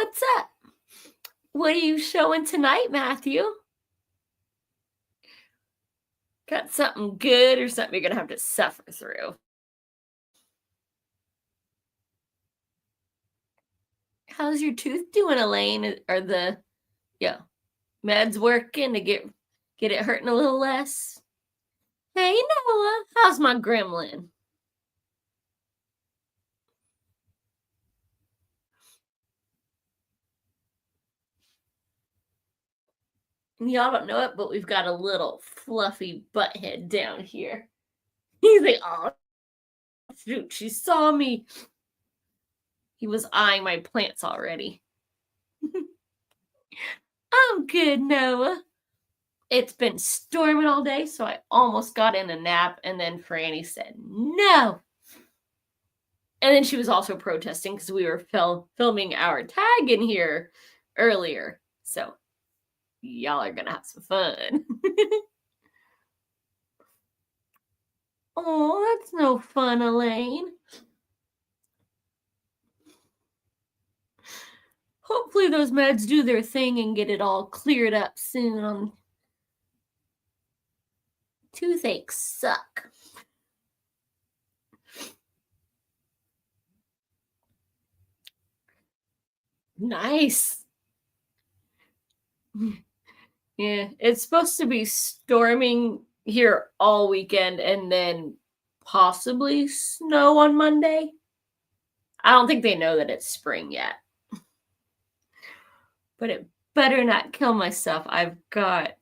what's up? What are you showing tonight, Matthew? Got something good or something you're gonna have to suffer through? How's your tooth doing, Elaine? Are the yeah meds working to get it hurting a little less? Hey Noah, how's my gremlin? Y'all don't know it, but we've got a little fluffy butthead down here. He's like, oh shoot, she saw me. He was eyeing my plants already. I'm good, Noah. It's been storming all day, so I almost got in a nap, and then Franny said no. And then she was also protesting because we were filming our tag in here earlier. So y'all are gonna have some fun. Oh, that's no fun, Elaine. Hopefully those meds do their thing and get it all cleared up soon. Toothaches suck. Nice. Yeah, it's supposed to be storming here all weekend and then possibly snow on Monday. I don't think they know that it's spring yet. But it better not kill my stuff. I've got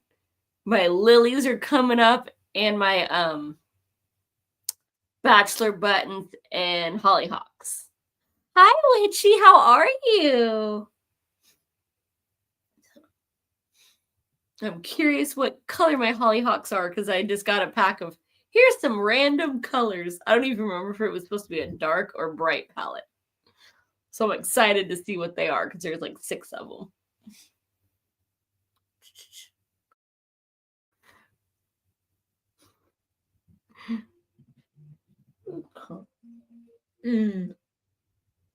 my lilies are coming up and my bachelor buttons and hollyhocks. Hi Witchy, how are you? I'm curious what color my hollyhocks are because I just got a pack of here's some random colors. I don't even remember if it was supposed to be a dark or bright palette. So I'm excited to see what they are because there's like 6 of them.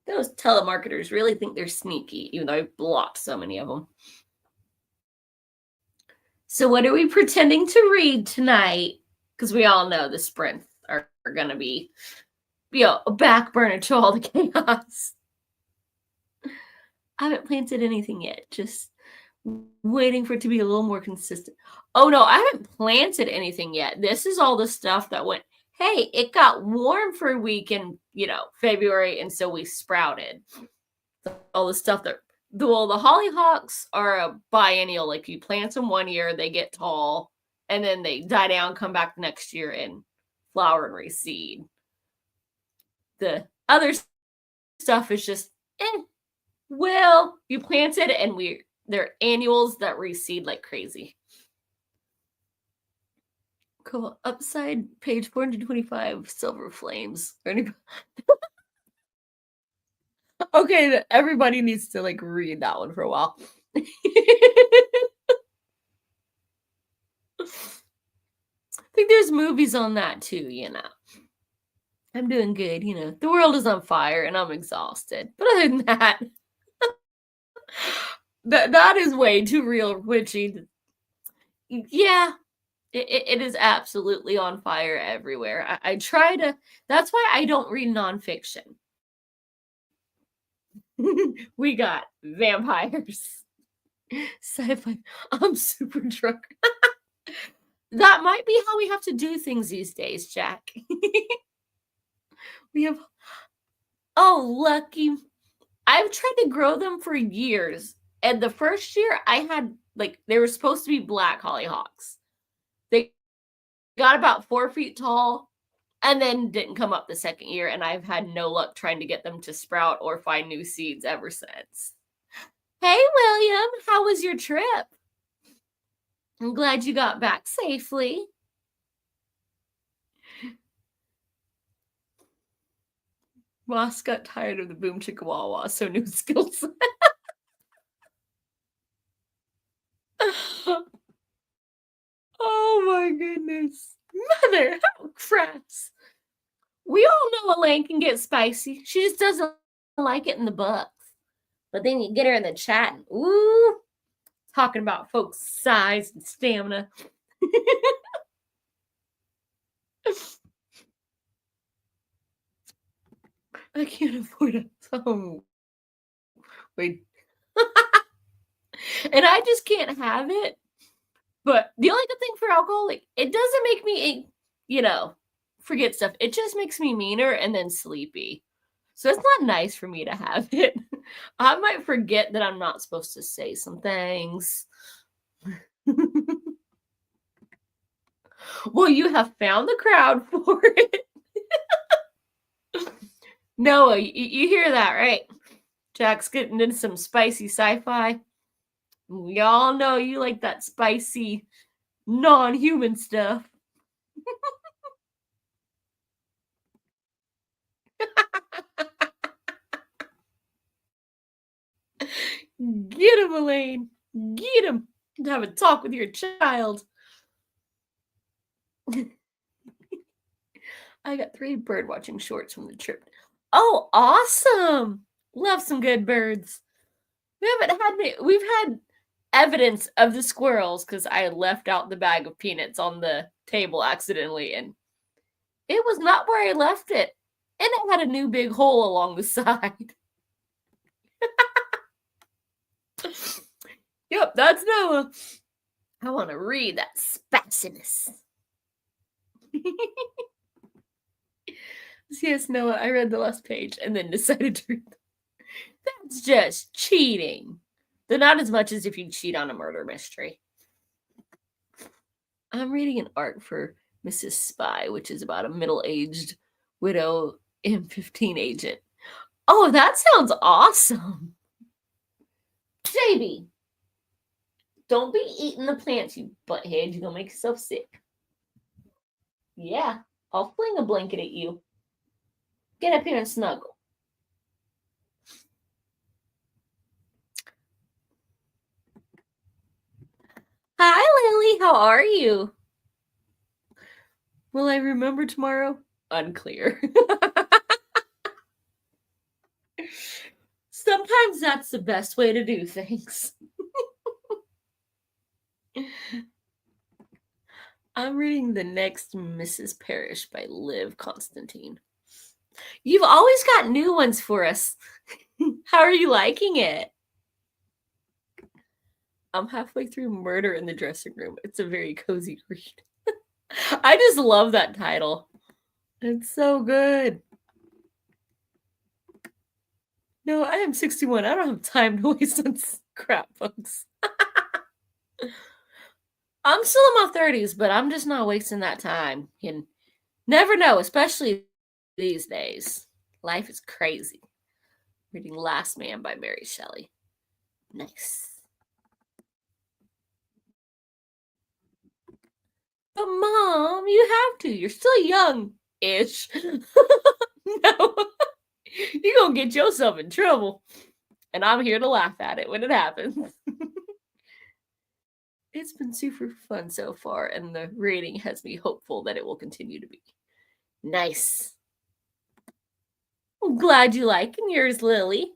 Those telemarketers really think they're sneaky, even though I've blocked so many of them. So what are we pretending to read tonight? Because we all know the sprints are going to be, a back burner to all the chaos. I haven't planted anything yet. Just waiting for it to be a little more consistent. Oh no, I haven't planted anything yet. This is all the stuff that went, hey, it got warm for a week in, February, and so we sprouted. All the stuff that the hollyhocks are a biennial. Like you plant them one year, they get tall, and then they die down, come back next year and flower and reseed. The other stuff is just, well, you planted and they're annuals that reseed like crazy. Cool. Upside page 425, Silver Flames. Okay, everybody needs to read that one for a while. I think there's movies on that too, I'm doing good, The world is on fire and I'm exhausted. But other than that, that is way too real, Witchy. Yeah, it is absolutely on fire everywhere. I try to, that's why I don't read nonfiction. We got vampires, sci-fi. I'm super drunk. That might be how we have to do things these days, Jack. We have, lucky. I've tried to grow them for years. And the first year I had, they were supposed to be black hollyhocks. They got about 4 feet tall and then didn't come up the second year. And I've had no luck trying to get them to sprout or find new seeds ever since. Hey, William, how was your trip? I'm glad you got back safely. Ross got tired of the boom chicka wah, so new skills. Oh my goodness. Mother, how crass. We all know Elaine can get spicy. She just doesn't like it in the books. But then you get her in the chat, and ooh, talking about folks' size and stamina. I can't afford a phone. Wait. And I just can't have it. But the only good thing for alcohol, like, it doesn't make me, forget stuff. It just makes me meaner and then sleepy. So it's not nice for me to have it. I might forget that I'm not supposed to say some things. Well, you have found the crowd for it. Noah, you hear that, right? Jack's getting into some spicy sci-fi. We all know you like that spicy, non-human stuff. Get him, Elaine. Get him. Have a talk with your child. I got 3 bird watching shorts from the trip. Oh, awesome. Love some good birds. We've had evidence of the squirrels because I had left out the bag of peanuts on the table accidentally, and it was not where I left it. And it had a new big hole along the side. Yep, that's Noah. I want to read that spiciness. Yes, Noah, I read the last page and then decided to read them. That's just cheating. Though not as much as if you cheat on a murder mystery. I'm reading an arc for Mrs. Spy, which is about a middle-aged widow M15 agent. Oh, that sounds awesome. JB, don't be eating the plants, you butthead. You're gonna make yourself sick. Yeah, I'll fling a blanket at you. Get up here and snuggle. Hi, Lily. How are you? Will I remember tomorrow? Unclear. Sometimes that's the best way to do things. I'm reading The Next Mrs. Parrish by Liv Constantine. You've always got new ones for us. How are you liking it? I'm halfway through Murder in the Dressing Room. It's a very cozy read. I just love that title. It's so good. No, I am 61. I don't have time to waste on crap books. I'm still in my 30s, but I'm just not wasting that time. You never know, especially these days. Life is crazy. Reading Last Man by Mary Shelley. Nice. But Mom, you have to. You're still young-ish. No. You're going to get yourself in trouble. And I'm here to laugh at it when it happens. It's been super fun so far, and the rating has me hopeful that it will continue to be. Nice. I'm glad you liking yours, Lily.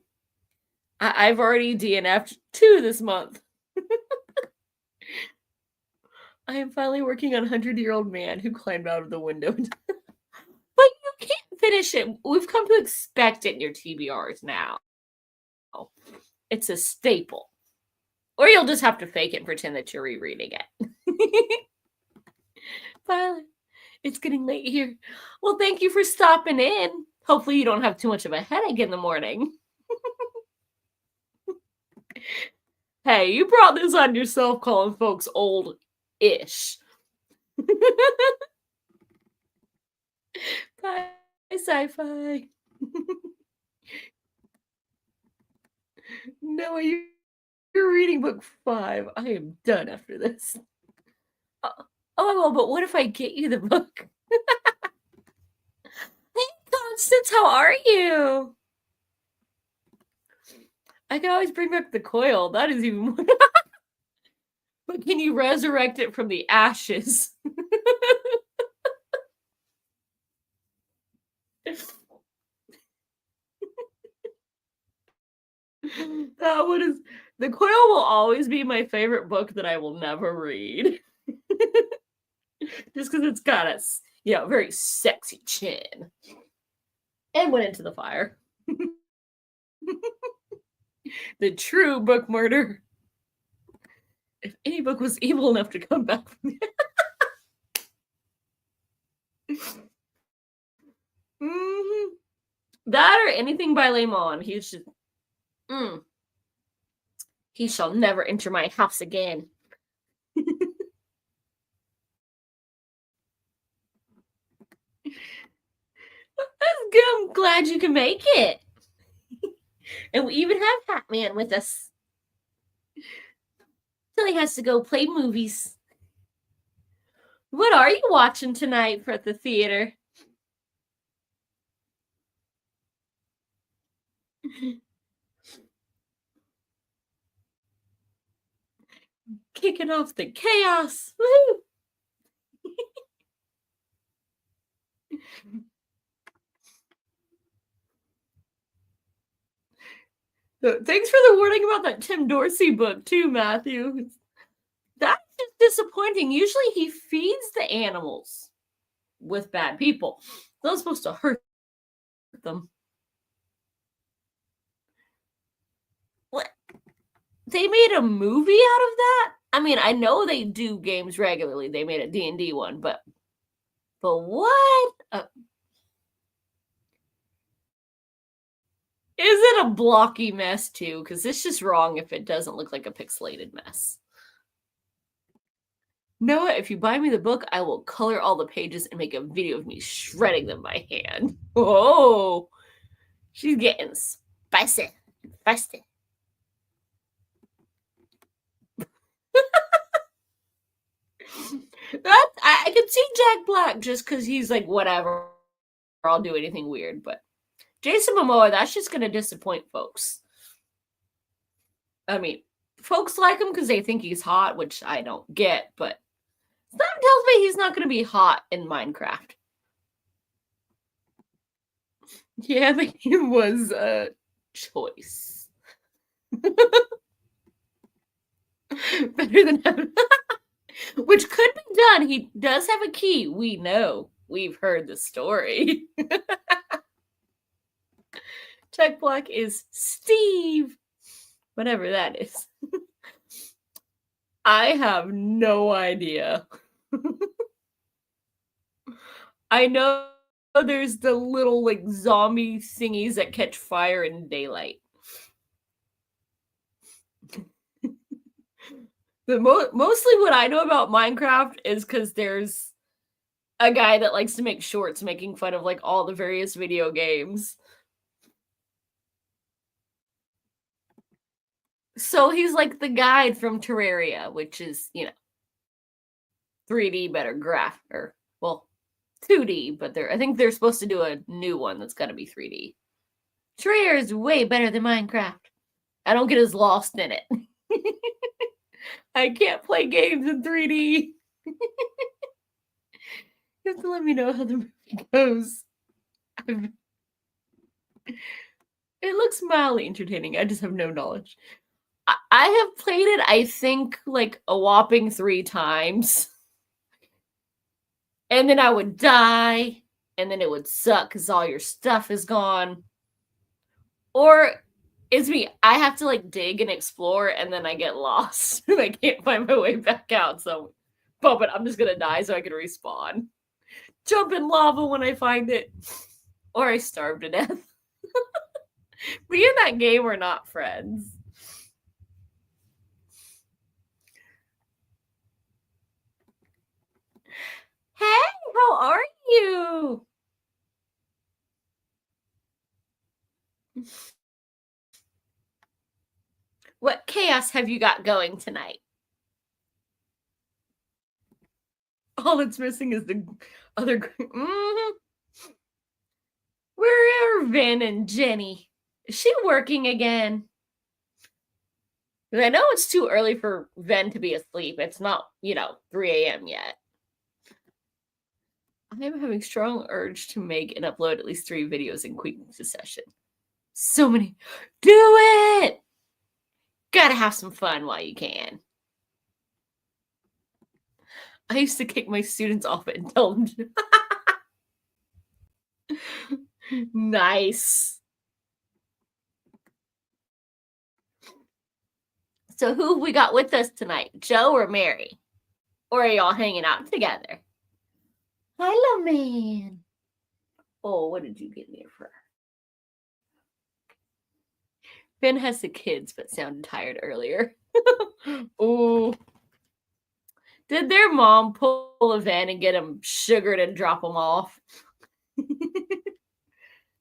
I've already DNF'd 2 this month. I am finally working on 100-Year-Old Man Who Climbed Out of the Window. But you can't finish it. We've come to expect it in your TBRs now. It's a staple. Or you'll just have to fake it and pretend that you're rereading it. Violet, it's getting late here. Well, thank you for stopping in. Hopefully you don't have too much of a headache in the morning. Hey, you brought this on yourself calling folks old-ish. Bye, sci-fi. No, you're reading book 5. I am done after this. Oh, but what if I get you the book? Hey, Constance, how are you? I can always bring back the coil. That is even more. But can you resurrect it from the ashes? That one is The Quail will always be my favorite book that I will never read. Just because it's got a very sexy chin. And went into the fire. The true book murder. If any book was evil enough to come back from the Mhm. That or anything by Lemon. He's just he shall never enter my house again. That's good. I'm glad you can make it. And we even have Batman with us. Till he has to go play movies. What are you watching tonight for the theater? Kicking off the chaos. Woo! Thanks for the warning about that Tim Dorsey book, too, Matthew. That's just disappointing. Usually he feeds the animals with bad people. They're not supposed to hurt them. What? They made a movie out of that? I mean, I know they do games regularly. They made a D&D one, but what? Is it a blocky mess too? Because it's just wrong if it doesn't look like a pixelated mess. Noah, if you buy me the book, I will color all the pages and make a video of me shredding them by hand. Oh, she's getting spicy. Spicy. I could see Jack Black just because he's like, whatever, I'll do anything weird. But Jason Momoa, that's just going to disappoint folks. I mean, folks like him because they think he's hot, which I don't get, but something tells me he's not going to be hot in Minecraft. Yeah, the game was a choice. Better than heaven. Which could be done. He does have a key. We know. We've heard the story. Jack Black is Steve. Whatever that is. I have no idea. I know there's the little like zombie thingies that catch fire in daylight. Mostly what I know about Minecraft is because there's a guy that likes to make shorts making fun of like all the various video games. So he's like the guide from Terraria, which is, 3D better graph or well, 2D, but I think they're supposed to do a new one that's got to be 3D. Terraria is way better than Minecraft. I don't get as lost in it. I can't play games in 3D. You have to let me know how the movie goes. It looks mildly entertaining. I just have no knowledge. I have played it, I think, like a whopping 3 times. And then I would die, and then it would suck because all your stuff is gone. Or it's me. I have to like dig and explore, and then I get lost and I can't find my way back out. So, but I'm just gonna die so I can respawn. Jump in lava when I find it, or I starve to death. We in that game are not friends. Hey, how are you? What chaos have you got going tonight? All it's missing is the other. Mm-hmm. Where are Vin and Jenny? Is she working again? I know it's too early for Ven to be asleep. It's not, 3 a.m. yet. I'm having strong urge to make and upload at least 3 videos in quick succession. So many. Do it! Gotta have some fun while you can. I used to kick my students off it and tell them nice. So who have we got with us tonight? Joe or Mary? Or are y'all hanging out together? Hello, man. Oh, what did you get me for? Ben has the kids, but sounded tired earlier. Ooh. Did their mom pull a van and get them sugared and drop them off?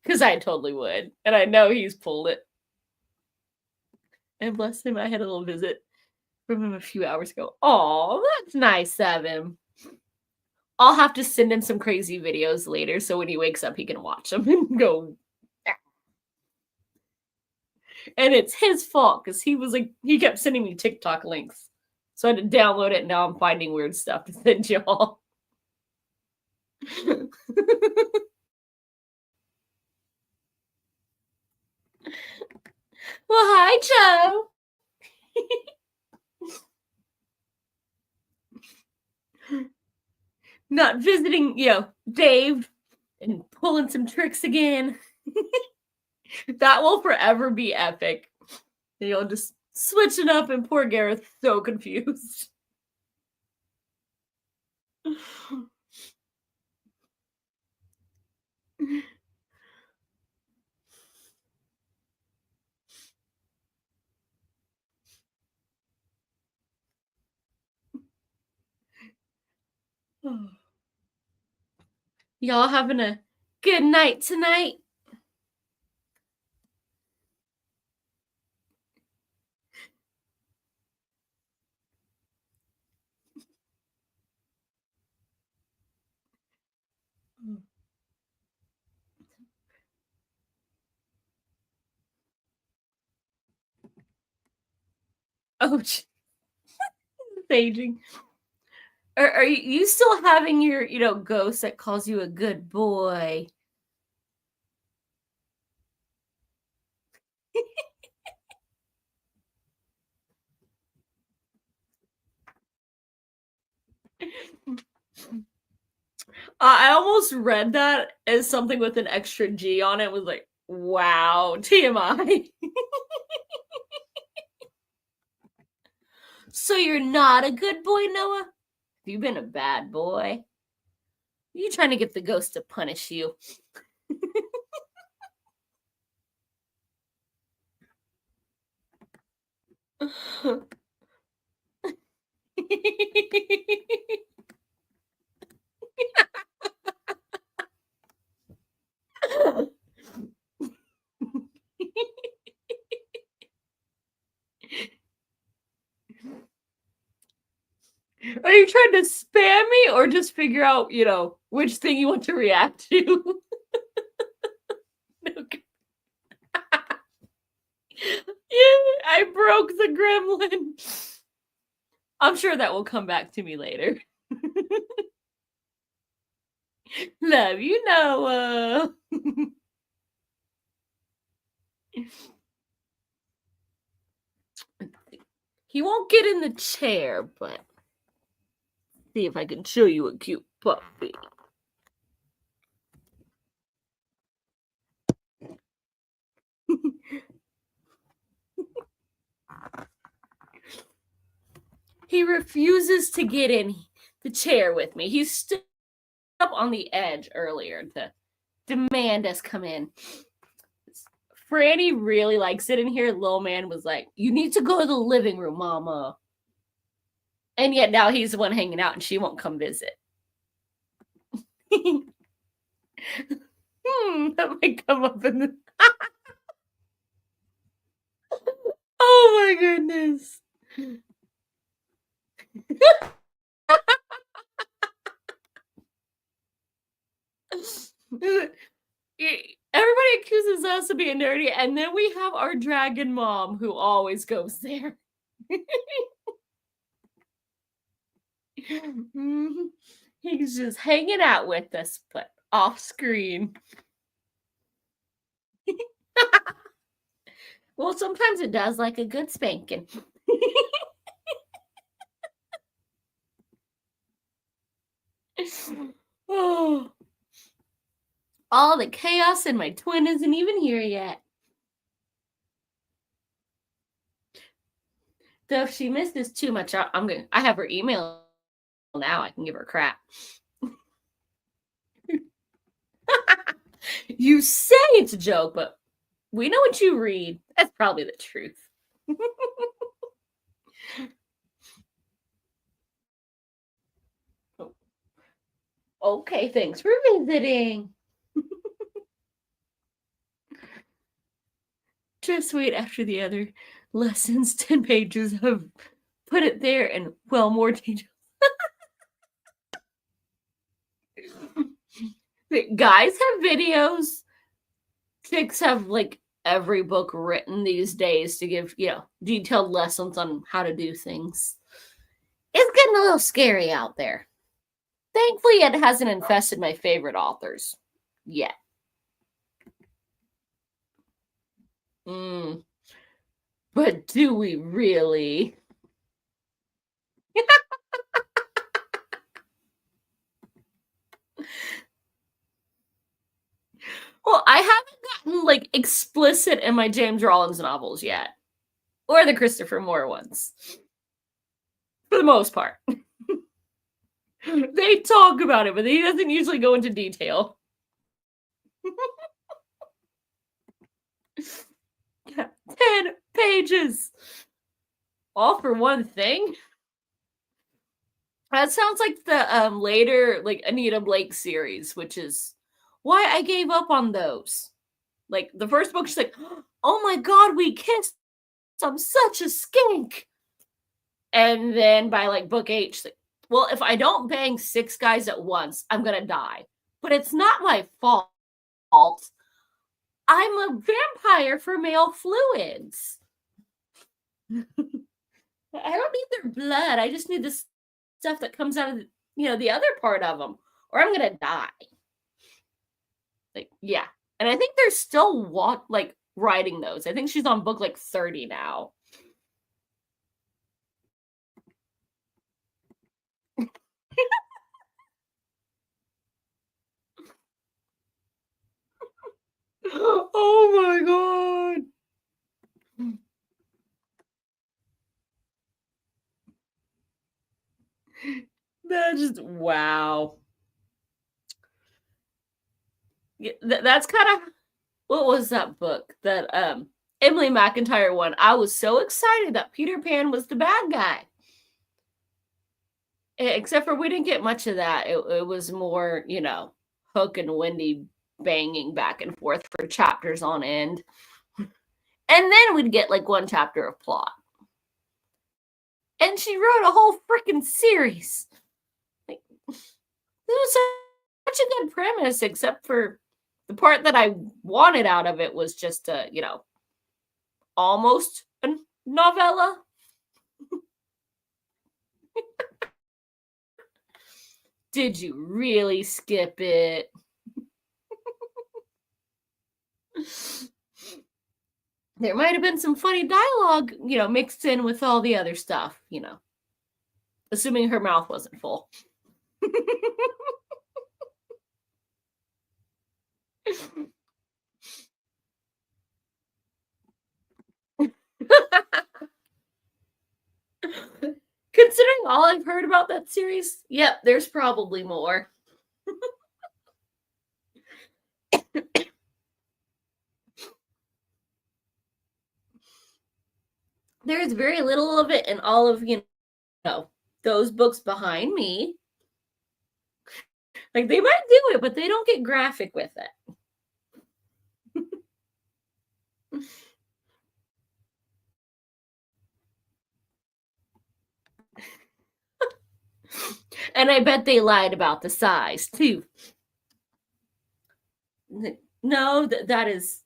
Because I totally would. And I know he's pulled it. And bless him, I had a little visit from him a few hours ago. Oh, that's nice of him. I'll have to send him some crazy videos later so when he wakes up, he can watch them and go. "Ah." And it's his fault because he kept sending me TikTok links. So I had to download it, and now I'm finding weird stuff to send y'all. Well, hi, Joe. Not visiting, Dave and pulling some tricks again. That will forever be epic. You'll just switch it up, and poor Gareth so confused. Y'all having a good night tonight? Oh, saging. Are you still having your, ghost that calls you a good boy? I almost read that as something with an extra G on it. Was like, wow, TMI. So you're not a good boy, Noah? Have you been a bad boy? You trying to get the ghost to punish you? Are you trying to spam me or just figure out, which thing you want to react to? Okay. Yeah, I broke the gremlin. I'm sure that will come back to me later. Love you, Noah. He won't get in the chair, but see if I can show you a cute puppy. He refuses to get in the chair with me. He stood up on the edge earlier to demand us come in. Franny really likes it in here. Little man was like, "You need to go to the living room, Mama." And yet now he's the one hanging out and she won't come visit. That might come up in the. Oh my goodness. Everybody accuses us of being nerdy, and then we have our dragon mom who always goes there. He's just hanging out with us, but off screen. Well, sometimes it does, like a good spanking. Oh, all the chaos and my twin isn't even here yet. So if she misses too much, I have her email now. I can give her crap. You say it's a joke, but we know what you read. That's probably the truth. Okay, thanks for visiting. Just wait after the other lessons. 10 pages have put it there and, well, more details. Guys have videos. Chicks have like every book written these days to give, detailed lessons on how to do things. It's getting a little scary out there. Thankfully, it hasn't infested my favorite authors yet. But do we really? Well, I haven't gotten like explicit in my James Rollins novels yet, or the Christopher Moore ones, for the most part. They talk about it, but he doesn't usually go into detail. 10 pages. All for one thing? That sounds like the later like Anita Blake series, which is why I gave up on those. Like the first book, she's like, "Oh my god, we kissed. I'm such a skink." And then by like book 8, she's like, "Well, if I don't bang 6 guys at once, I'm gonna die. But it's not my fault. I'm a vampire for male fluids. I don't need their blood. I just need the stuff that comes out of the other part of them, or I'm gonna die." Like, yeah. And I think they're still writing those. I think she's on book like 30 now. Oh my god. That's just wow. Yeah, that's kind of what was that book? That Emily McIntyre one. I was so excited that Peter Pan was the bad guy. Except for we didn't get much of that. It was more, Hook and Wendy banging back and forth for chapters on end. And then we'd get like one chapter of plot. And she wrote a whole freaking series. Like, this was such a good premise, except for the part that I wanted out of it was just a, almost a novella. Did you really skip it? There might have been some funny dialogue, mixed in with all the other stuff, assuming her mouth wasn't full. Considering all I've heard about that series, yep, there's probably more. There's very little of it in all of, those books behind me. Like, they might do it, but they don't get graphic with it. And I bet they lied about the size, too. No, that is...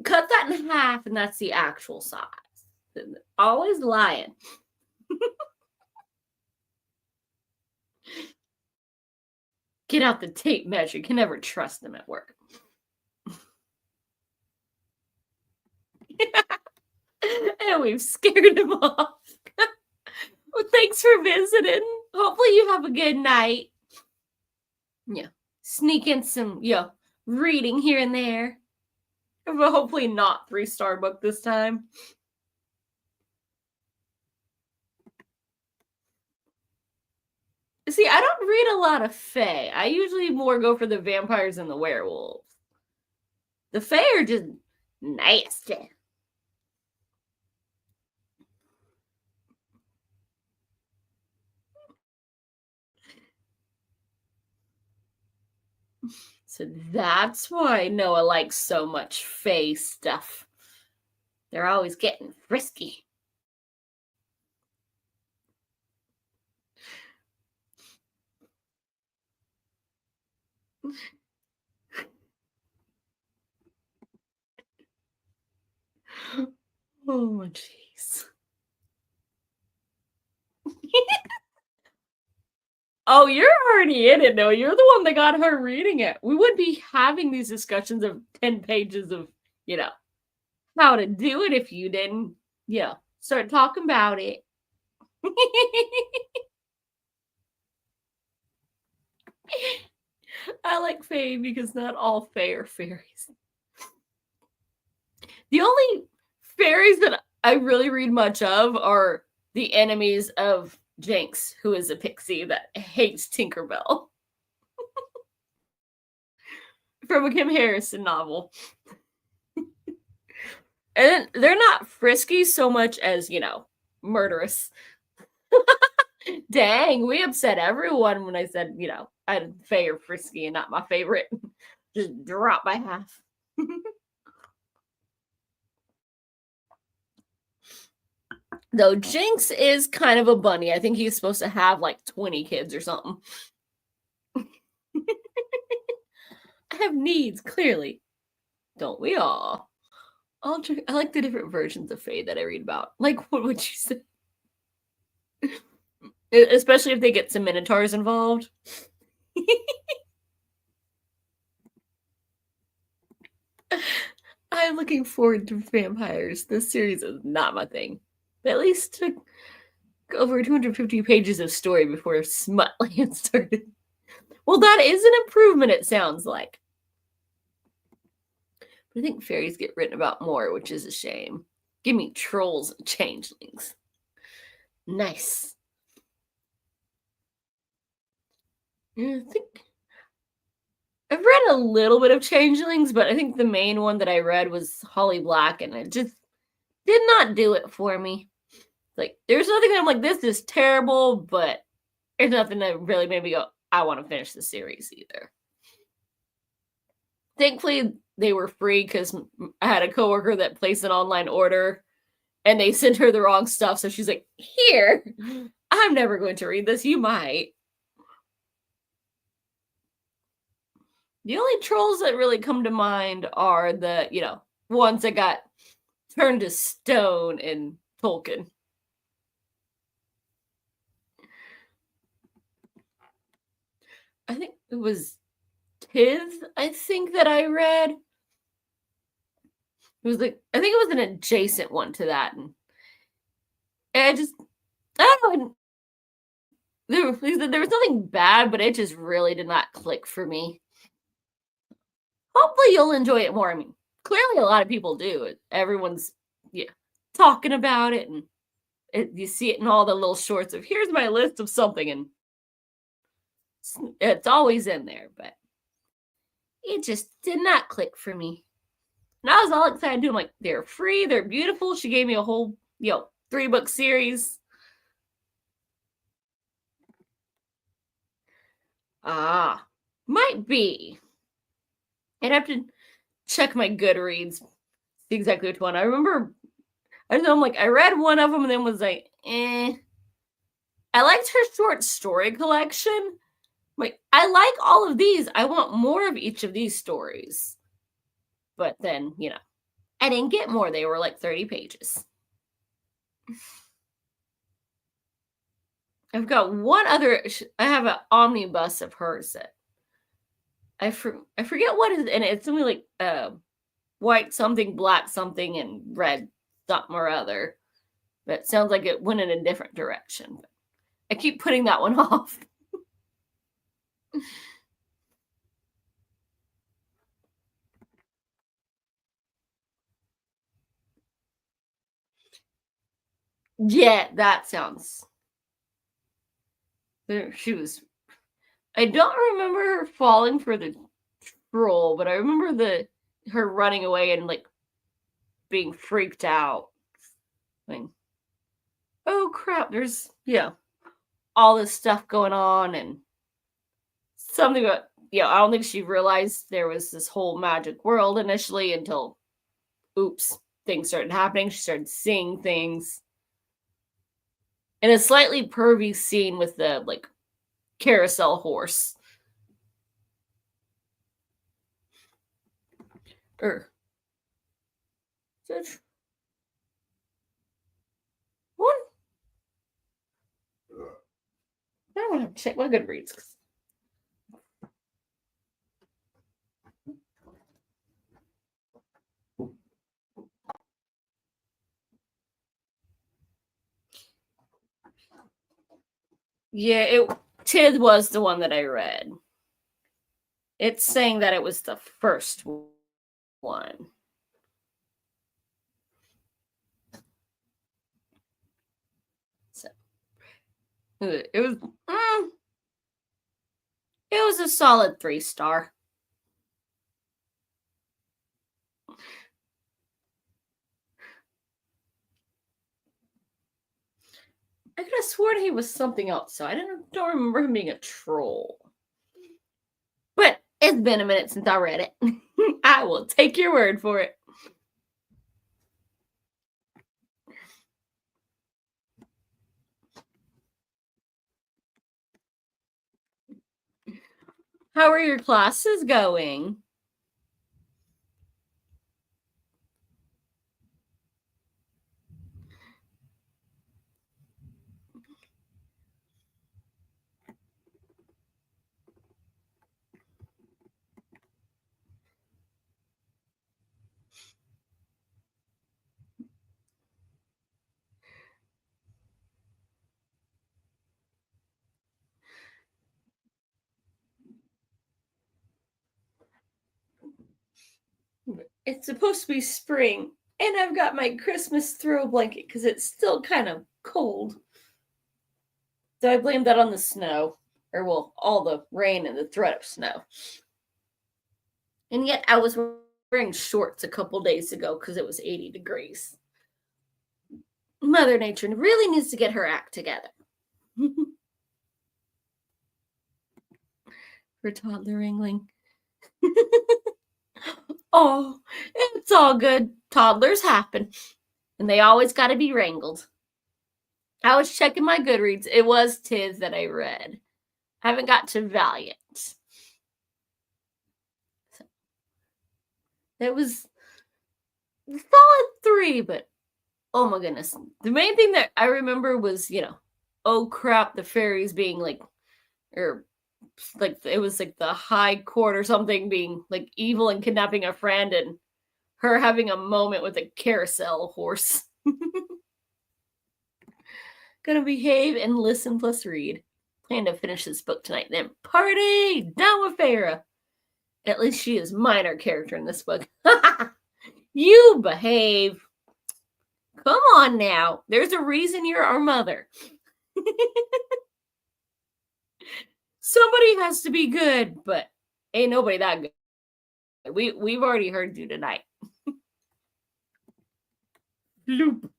Cut that in half, and that's the actual size. Always lying. Get out the tape measure. You can never trust them at work. And we've scared him off. Well, thanks for visiting. Hopefully you have a good night. Yeah. Sneak in some, reading here and there. But hopefully not 3-star book this time. See, I don't read a lot of fae. I usually more go for the vampires and the werewolves. The fae are just nasty. So that's why Noah likes so much fae stuff. They're always getting frisky. Oh, jeez. Oh, you're already in it, Noah. You're the one that got her reading it. We wouldn't be having these discussions of 10 pages of, how to do it if you didn't, start talking about it. I like fae because not all fae are fairies. The only fairies that I really read much of are the enemies of Jinx, who is a pixie that hates Tinkerbell. From a Kim Harrison novel. And they're not frisky so much as, murderous. Dang, we upset everyone when I said, I'd fae or frisky and not my favorite. Just drop by half. Though Jinx is kind of a bunny. I think he's supposed to have like 20 kids or something. I have needs, clearly. Don't we all? I like the different versions of fae that I read about. Like, what would you say? Especially if they get some minotaurs involved. I'm looking forward to vampires. This series is not my thing. At least took over 250 pages of story before Smutland started. Well, that is an improvement, it sounds like. But I think fairies get written about more, which is a shame. Give me trolls and changelings. Nice. Yeah, I think I've read a little bit of changelings, but I think the main one that I read was Holly Black, and it just did not do it for me. Like, there's nothing that I'm like, this is terrible, but there's nothing that really made me go, I want to finish the series either. Thankfully, they were free because I had a coworker that placed an online order and they sent her the wrong stuff. So she's like, here, I'm never going to read this. You might. The only trolls that really come to mind are the, ones that got turned to stone in Tolkien. I think it was Tiv, I think that I read. It was like, I think it was an adjacent one to that. And I don't know. There was nothing bad, but it just really did not click for me. Hopefully you'll enjoy it more. I mean, clearly a lot of people do. Everyone's talking about it, and you see it in all the little shorts of here's my list of something, and it's always in there, but it just did not click for me. And I was all excited too. I'm like, they're free, they're beautiful. She gave me a whole 3-book series. Might be. I'd have to check my Goodreads, see exactly which one. I remember, I don't know, I'm like, I read one of them and then was like, I liked her short story collection. Like, I like all of these. I want more of each of these stories. But then, I didn't get more. They were like 30 pages. I've got one other, I have an omnibus of hers that I forget what is in it. It's something like white something, black something, and red something or other. but it sounds like it went in a different direction. I keep putting that one off. Yeah, that sounds. She was. I don't remember her falling for the troll, but I remember the her running away and like being freaked out. Like, oh crap! There's all this stuff going on and something about I don't think she realized there was this whole magic world initially until oops, things started happening. She started seeing things. In a slightly pervy scene with the like carousel horse. Or what? I don't have to check my Goodreads. Yeah, Tid was the one that I read. It's saying that it was the first one. So it was a solid 3-star. I could have sworn he was something else, so I don't remember him being a troll. But it's been a minute since I read it. I will take your word for it. How are your classes going? It's supposed to be spring, and I've got my Christmas throw blanket because it's still kind of cold. So I blame that on the snow, or well, all the rain and the threat of snow. And yet I was wearing shorts a couple days ago because it was 80 degrees. Mother Nature really needs to get her act together. For toddler wrangling. Oh, it's all good. Toddlers happen. And they always got to be wrangled. I was checking my Goodreads. It was Tiz that I read. I haven't got to Valiant. So, it was solid 3, but oh my goodness. The main thing that I remember was, oh crap, the fairies being like, or like it was like the High Court or something being like evil and kidnapping a friend and her having a moment with a carousel horse. Gonna behave and listen plus read. Plan to finish this book tonight, then party down with Farah. At least she is minor character in this book. You behave. Come on now. There's a reason you're our mother. Somebody has to be good, but ain't nobody that good. We've already heard you tonight. Loop.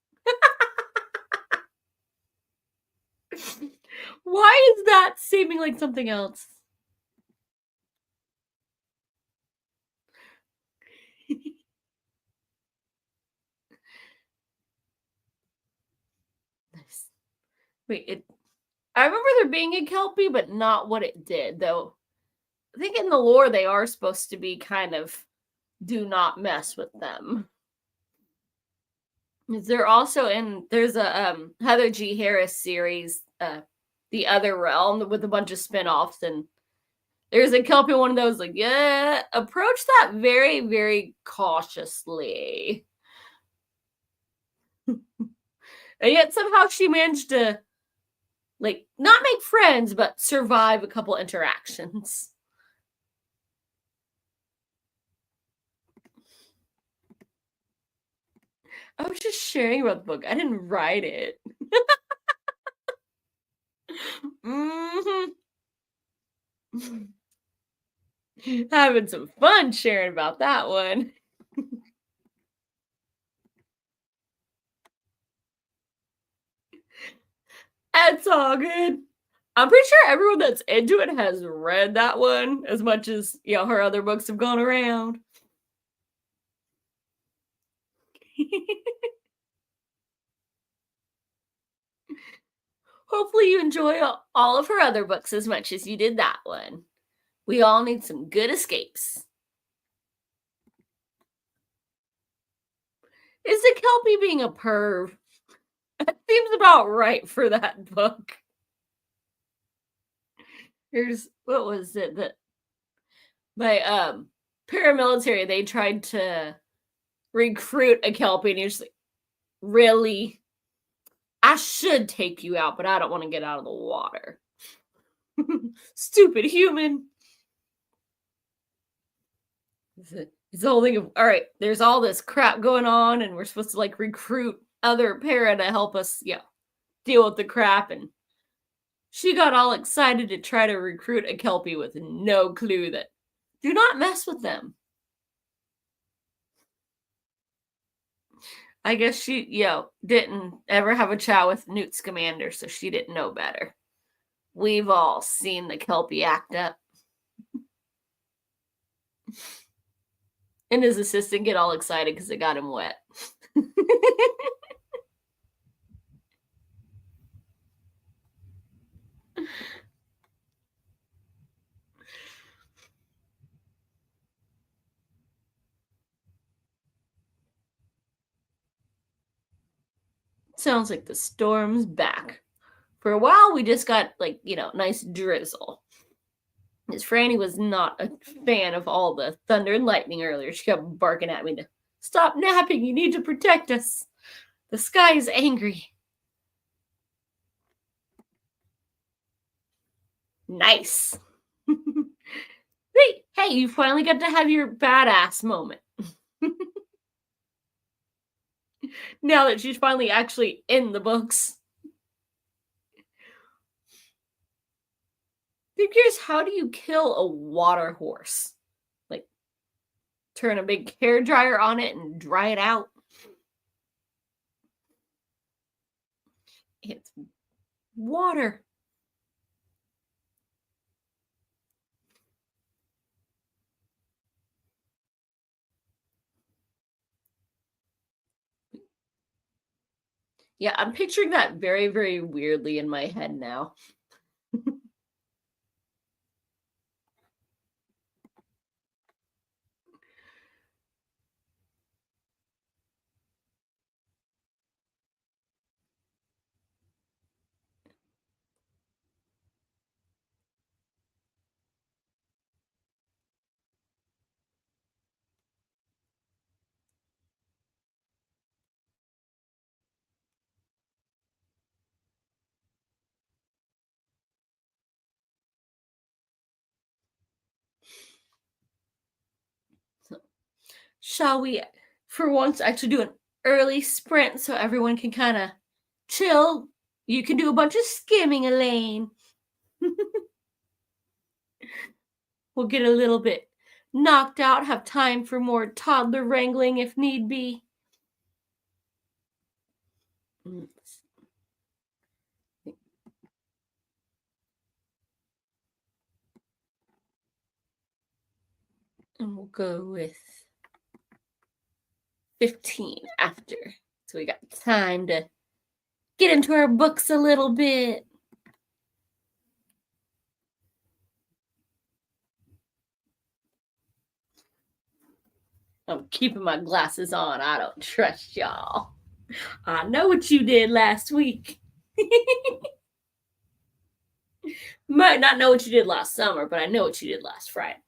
Why is that seeming like something else? Nice. Wait, I remember there being a Kelpie, but not what it did, though. I think in the lore they are supposed to be kind of do not mess with them. They're also there's a Heather G. Harris series, The Other Realm, with a bunch of spin-offs, and there's a Kelpie one of those, like, yeah, approach that very, very cautiously. And yet somehow she managed to like not make friends, but survive a couple interactions. I was just sharing about the book. I didn't write it. hmm Having some fun sharing about that one. It's all good. I'm pretty sure everyone that's into it has read that one as much as, her other books have gone around. Hopefully you enjoy all of her other books as much as you did that one. We all need some good escapes. Is the Kelpie being a perv? That seems about right for that book. Here's what was it that my paramilitary, they tried to recruit a Kelpie and you're just like, really? I should take you out, but I don't want to get out of the water. Stupid human. It's the whole thing of, all right, there's all this crap going on, and we're supposed to like recruit other para to help us, deal with the crap. And she got all excited to try to recruit a Kelpie with no clue that do not mess with them. I guess she, didn't ever have a chat with Newt Scamander, so she didn't know better. We've all seen the Kelpie act up. And his assistant get all excited because it got him wet. Sounds like the storm's back. For a while, we just got like, nice drizzle. Miss Franny was not a fan of all the thunder and lightning earlier. She kept barking at me to stop napping. You need to protect us. The sky is angry. Nice. Hey, you finally got to have your badass moment. Now that she's finally actually in the books. I'm curious, how do you kill a water horse? Like, turn a big hair dryer on it and dry it out? It's water. Yeah, I'm picturing that very, very weirdly in my head now. Shall we, for once, actually do an early sprint so everyone can kind of chill? You can do a bunch of skimming, Elaine. We'll get a little bit knocked out, have time for more toddler wrangling if need be. And we'll go with 15 after. So we got time to get into our books a little bit. I'm keeping my glasses on. I don't trust y'all. I know what you did last week. Might not know what you did last summer, but I know what you did last Friday.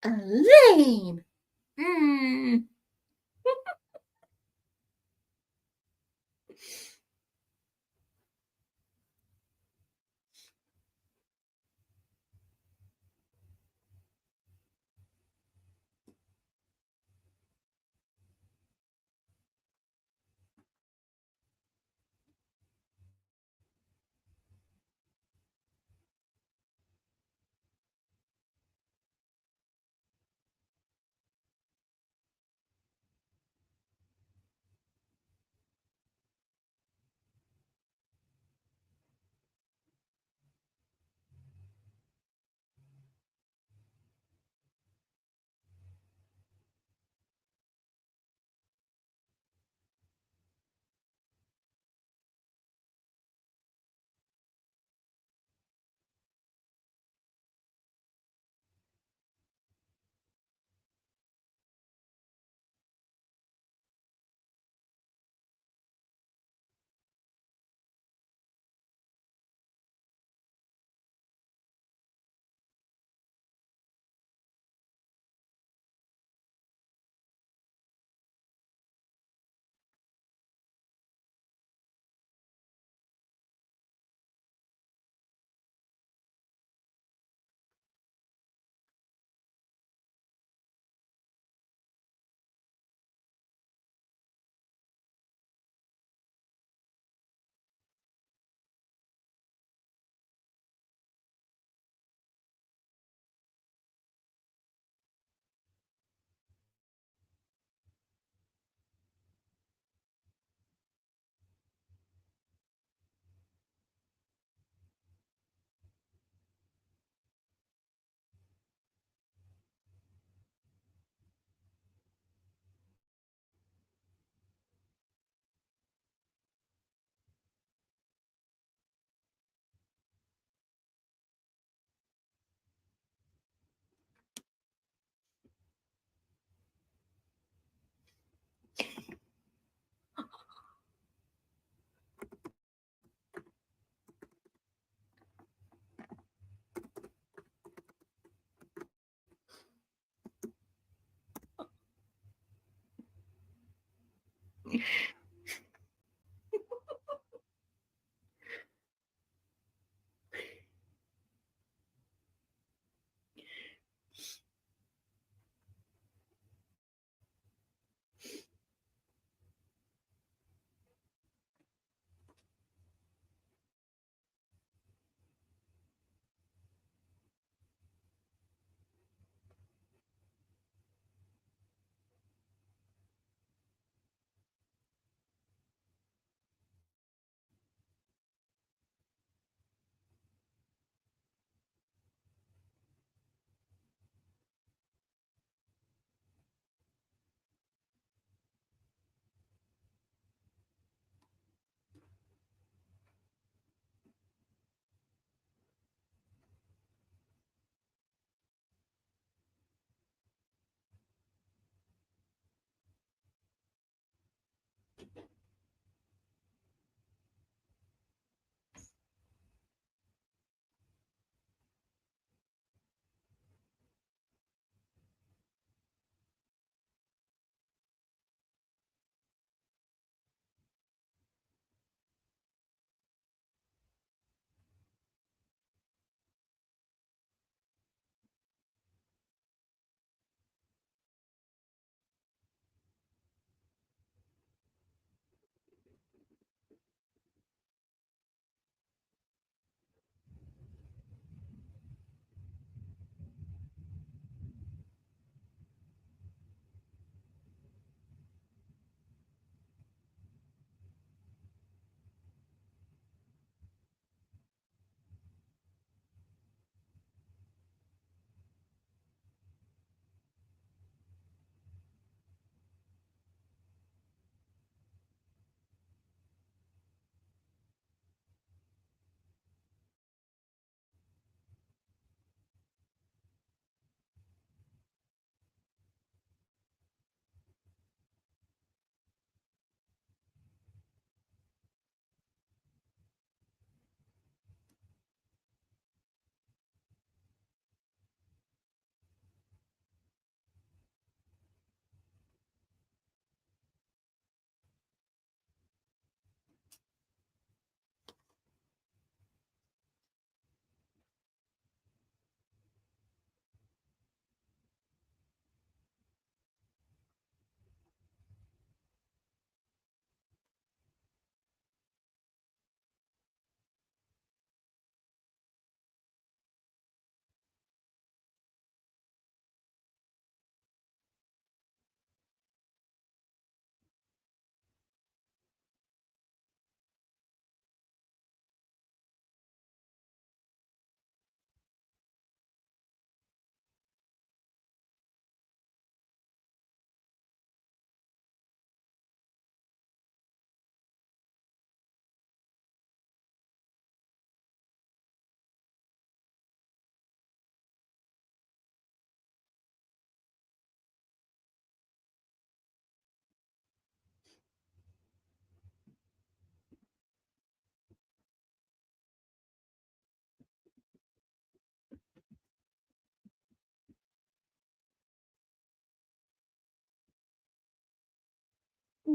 Elaine. Mm.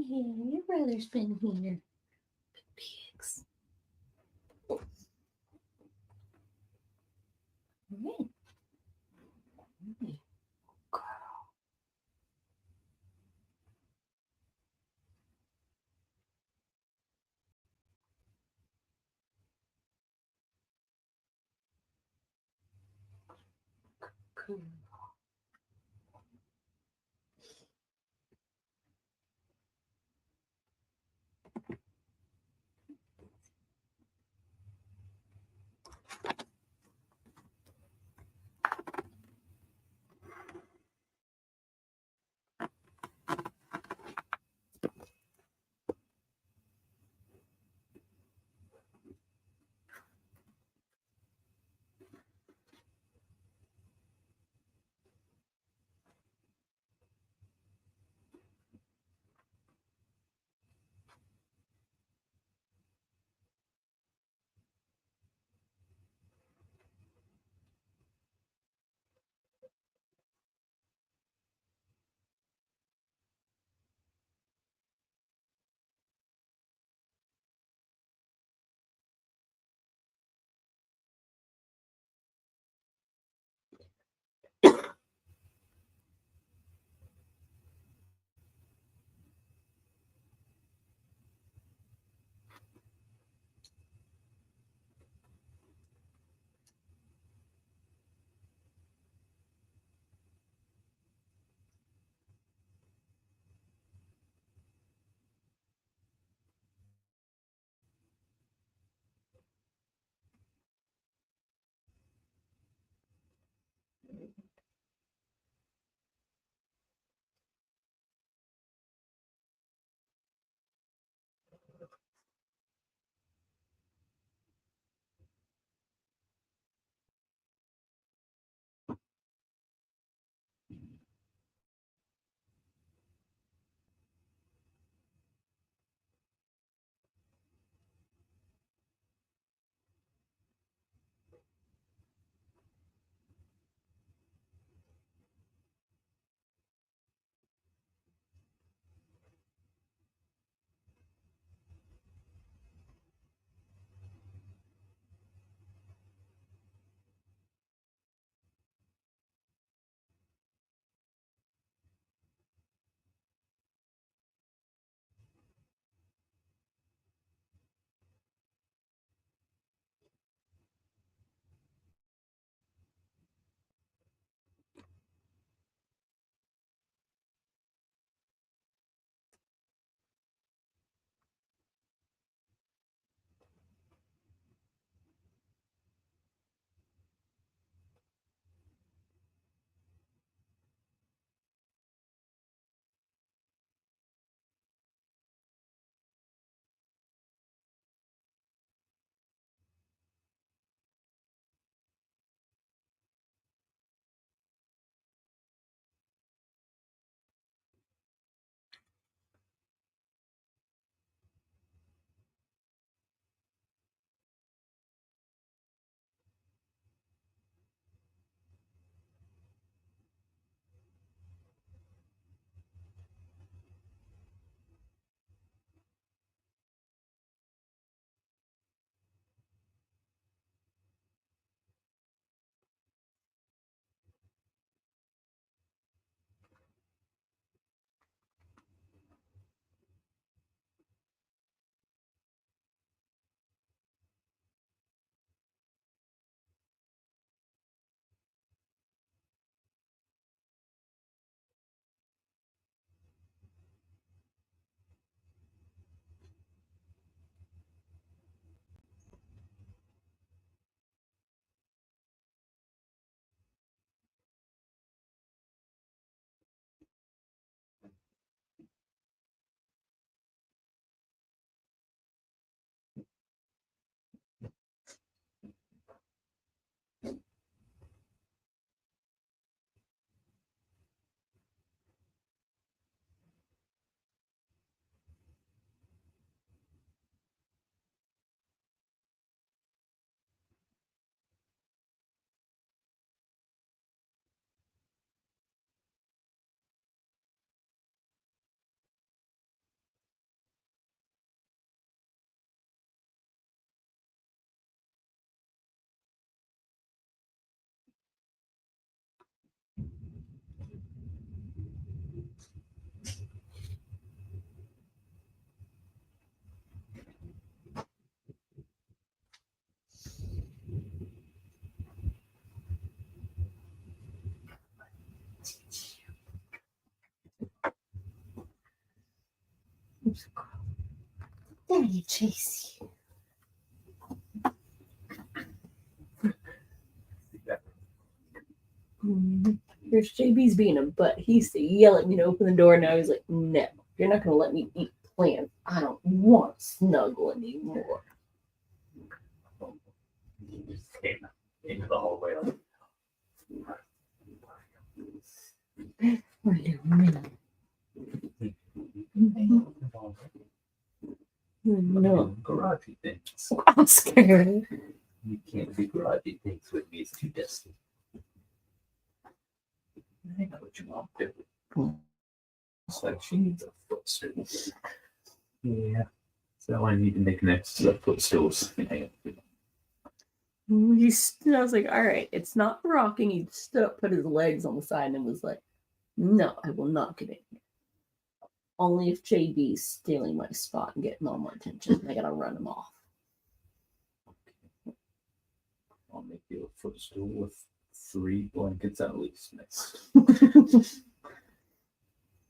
Yeah, your brother's been here. Pigs. Right. Right. Cool. Daddy chase you. Here's JB's being a butt. He used to yell at me to open the door. Now he's like, no, you're not going to let me eat plants. I don't want to snuggle anymore. He just came into the hallway. No. Garagey things. I'm scared. You can't do garagey things with me. It's too dusty. I know what your mom did. It's like she needs a footstool. Yeah. So I need to make next to the footstools. I was like, all right, it's not rocking. He stood up, put his legs on the side, and was like, no, I will not get in here. Only if JB's stealing my spot and getting all my attention. I gotta run him off. I'll make you a footstool with 3 blankets at least next.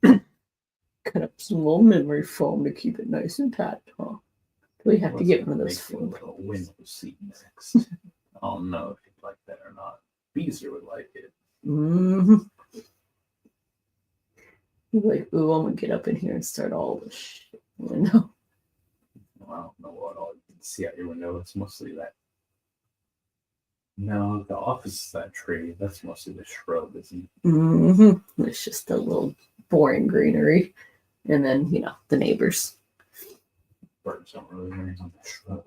Cut up some little memory foam to keep it nice and tight, huh? We have to get one of those foam. A window seat next. I don't know if you'd like that or not. Beezer would like it. Mm-hmm. Like, ooh, I'm gonna get up in here and start all this shit. Window. Well, I don't know what all you can see out your window. It's mostly that. No, the office is that tree. That's mostly the shrub, isn't it? Mm-hmm. It's just a little boring greenery. And then, the neighbors. Birds don't really raise on the shrub.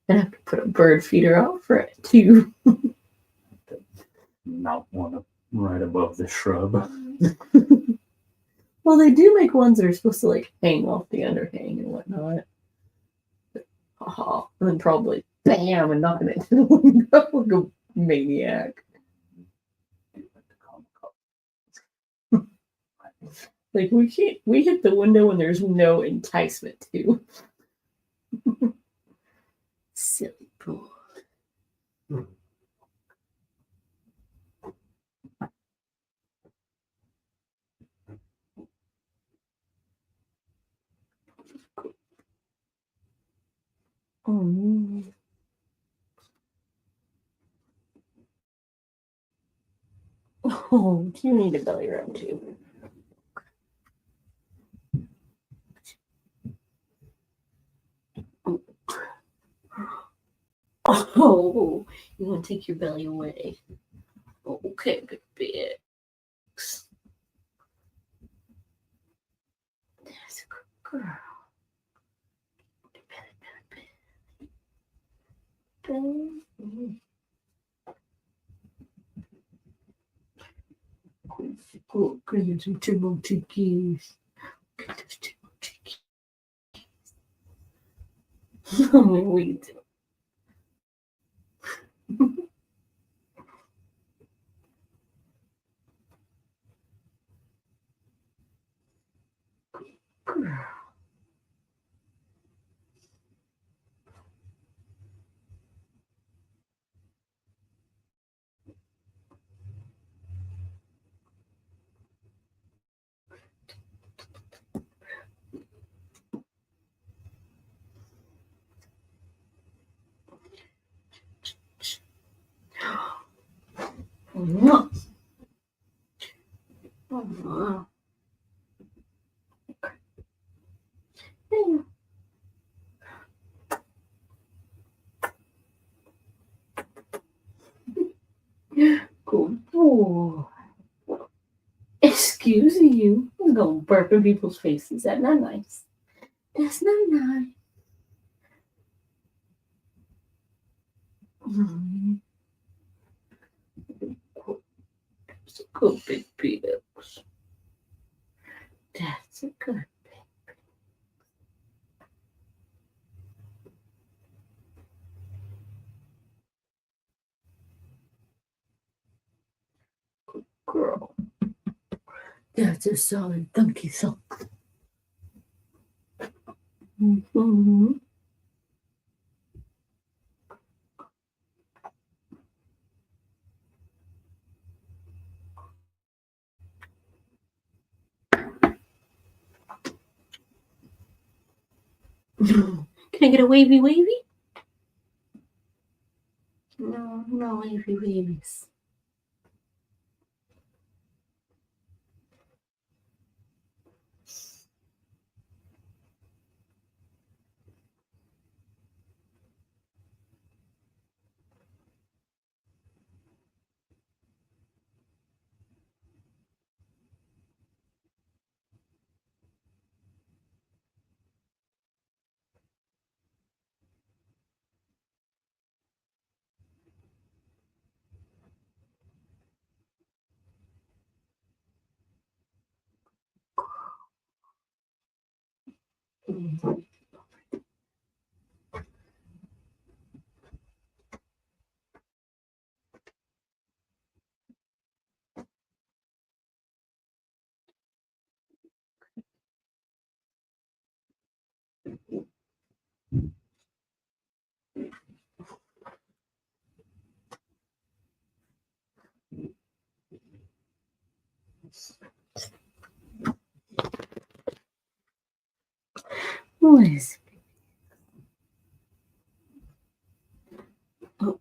I have to put a bird feeder out for it, too. Not one right above the shrub. Well, they do make ones that are supposed to, hang off the underhang and whatnot. And then probably, bam, and knocking it to the window like a maniac. We hit the window when there's no enticement to. Silly boy. Oh, you need a belly rub too. Oh, you want to take your belly away? Okay, big bigs. That's a good girl. Good, good, some chickies. Get those chickies. We do. Girl. Oh, wow. Good boy. Excuse you. I'm going to burp in people's faces. That's not nice. That's not nice. That's a good big bigs. That's a good big. Good girl. That's a solid donkey song. Mm-hmm. Can I get a wavy wavy? No, no wavy wavies. What is it? Oh.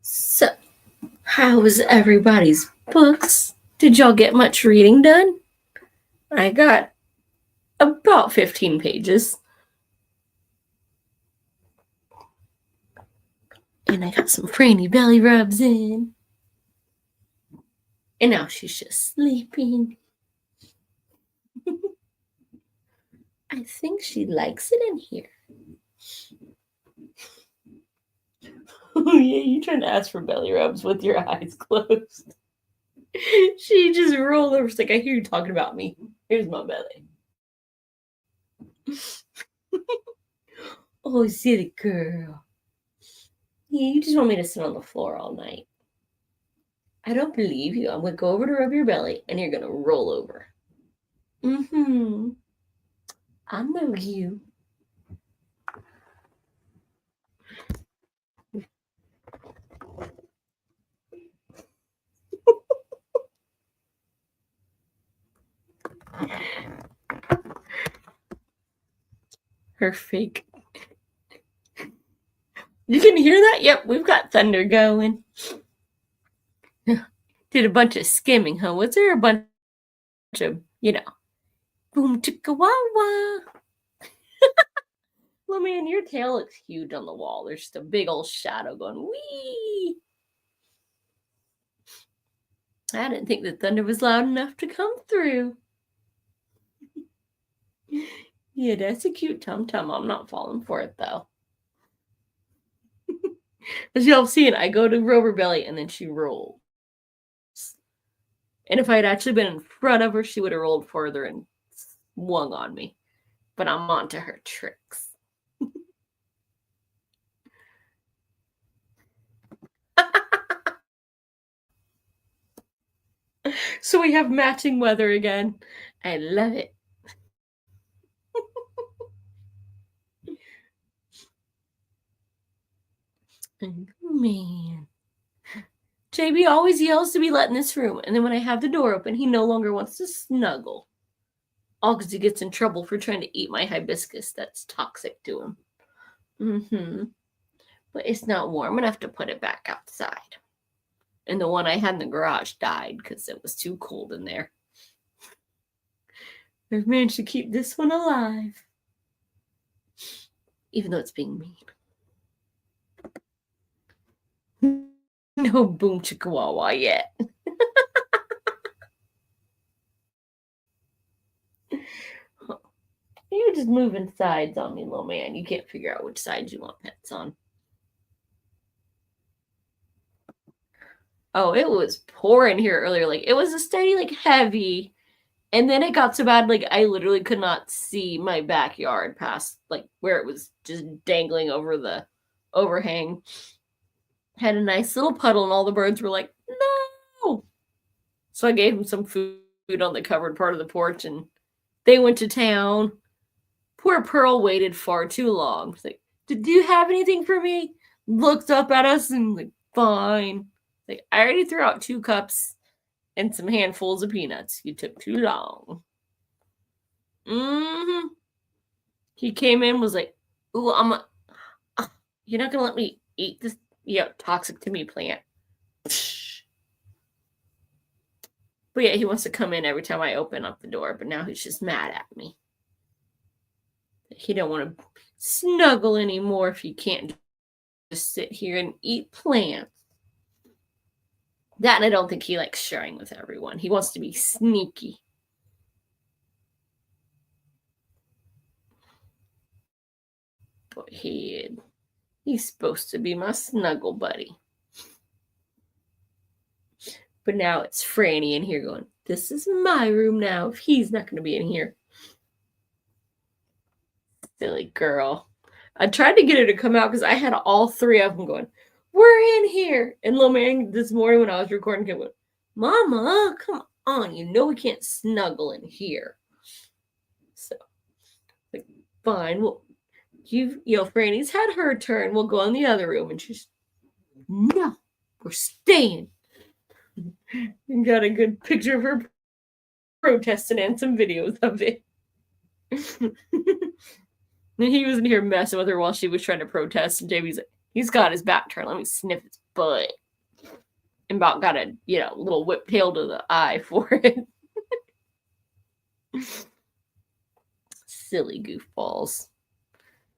So, how was everybody's books? Did y'all get much reading done? I got about 15 pages. And I got some Franny belly rubs in. And now she's just sleeping. I think she likes it in here. Oh, yeah, you trying to ask for belly rubs with your eyes closed. She just rolled over. She's like, I hear you talking about me. Here's my belly. Oh, silly girl. Yeah, you just want me to sit on the floor all night. I don't believe you. I'm going to go over to rub your belly, and you're going to roll over. Mm-hmm. I know you. Her fake. You can hear that? Yep, we've got thunder going. Did a bunch of skimming, huh? Was there a bunch of, boom chicka wah wah? Well, man, your tail looks huge on the wall. There's just a big old shadow going wee. I didn't think the thunder was loud enough to come through. Yeah, that's a cute tum-tum. I'm not falling for it, though. As y'all have seen, I go to rub her belly, and then she rolls. And if I had actually been in front of her, she would have rolled further and swung on me. But I'm on to her tricks. So we have matching weather again. I love it. Man. JB always yells to be let in this room, and then when I have the door open, he no longer wants to snuggle. All because he gets in trouble for trying to eat my hibiscus that's toxic to him. Mm-hmm. But it's not warm enough to put it back outside. And the one I had in the garage died because it was too cold in there. I've managed to keep this one alive. Even though it's being mean. No boom chickawawa yet. You're just moving sides on me, little man. You can't figure out which side you want pets on. Oh, it was pouring here earlier. Like, it was a steady, like, heavy. And then it got so bad, like, I literally could not see my backyard past, like, where it was just dangling over the overhang. Had a nice little puddle, and all the birds were like, no! So I gave them some food on the covered part of the porch, and they went to town. Poor Pearl waited far too long. She's like, did you have anything for me? Looked up at us and like, fine. Like, I already threw out 2 cups and some handfuls of peanuts. You took too long. Mm-hmm. He came in, was like, ooh, you're not gonna let me eat this, toxic to me plant. But yeah, he wants to come in every time I open up the door, but now he's just mad at me. He don't want to snuggle anymore if he can't just sit here and eat plants. That, and I don't think he likes sharing with everyone. He wants to be sneaky. But he's supposed to be my snuggle buddy. But now it's Franny in here going, this is my room now if he's not going to be in here. Silly girl. I tried to get her to come out because I had all 3 of them going, we're in here. And little man this morning when I was recording came going, Mama, come on. You know we can't snuggle in here. So, like, fine. Well, Franny's had her turn. We'll go in the other room. And she's, no, we're staying. And got a good picture of her protesting and some videos of it. He was in here messing with her while she was trying to protest, and Jamie's like, he's got his back turned. Let me sniff his butt. And about got a, little whip tail to the eye for it. Silly goofballs.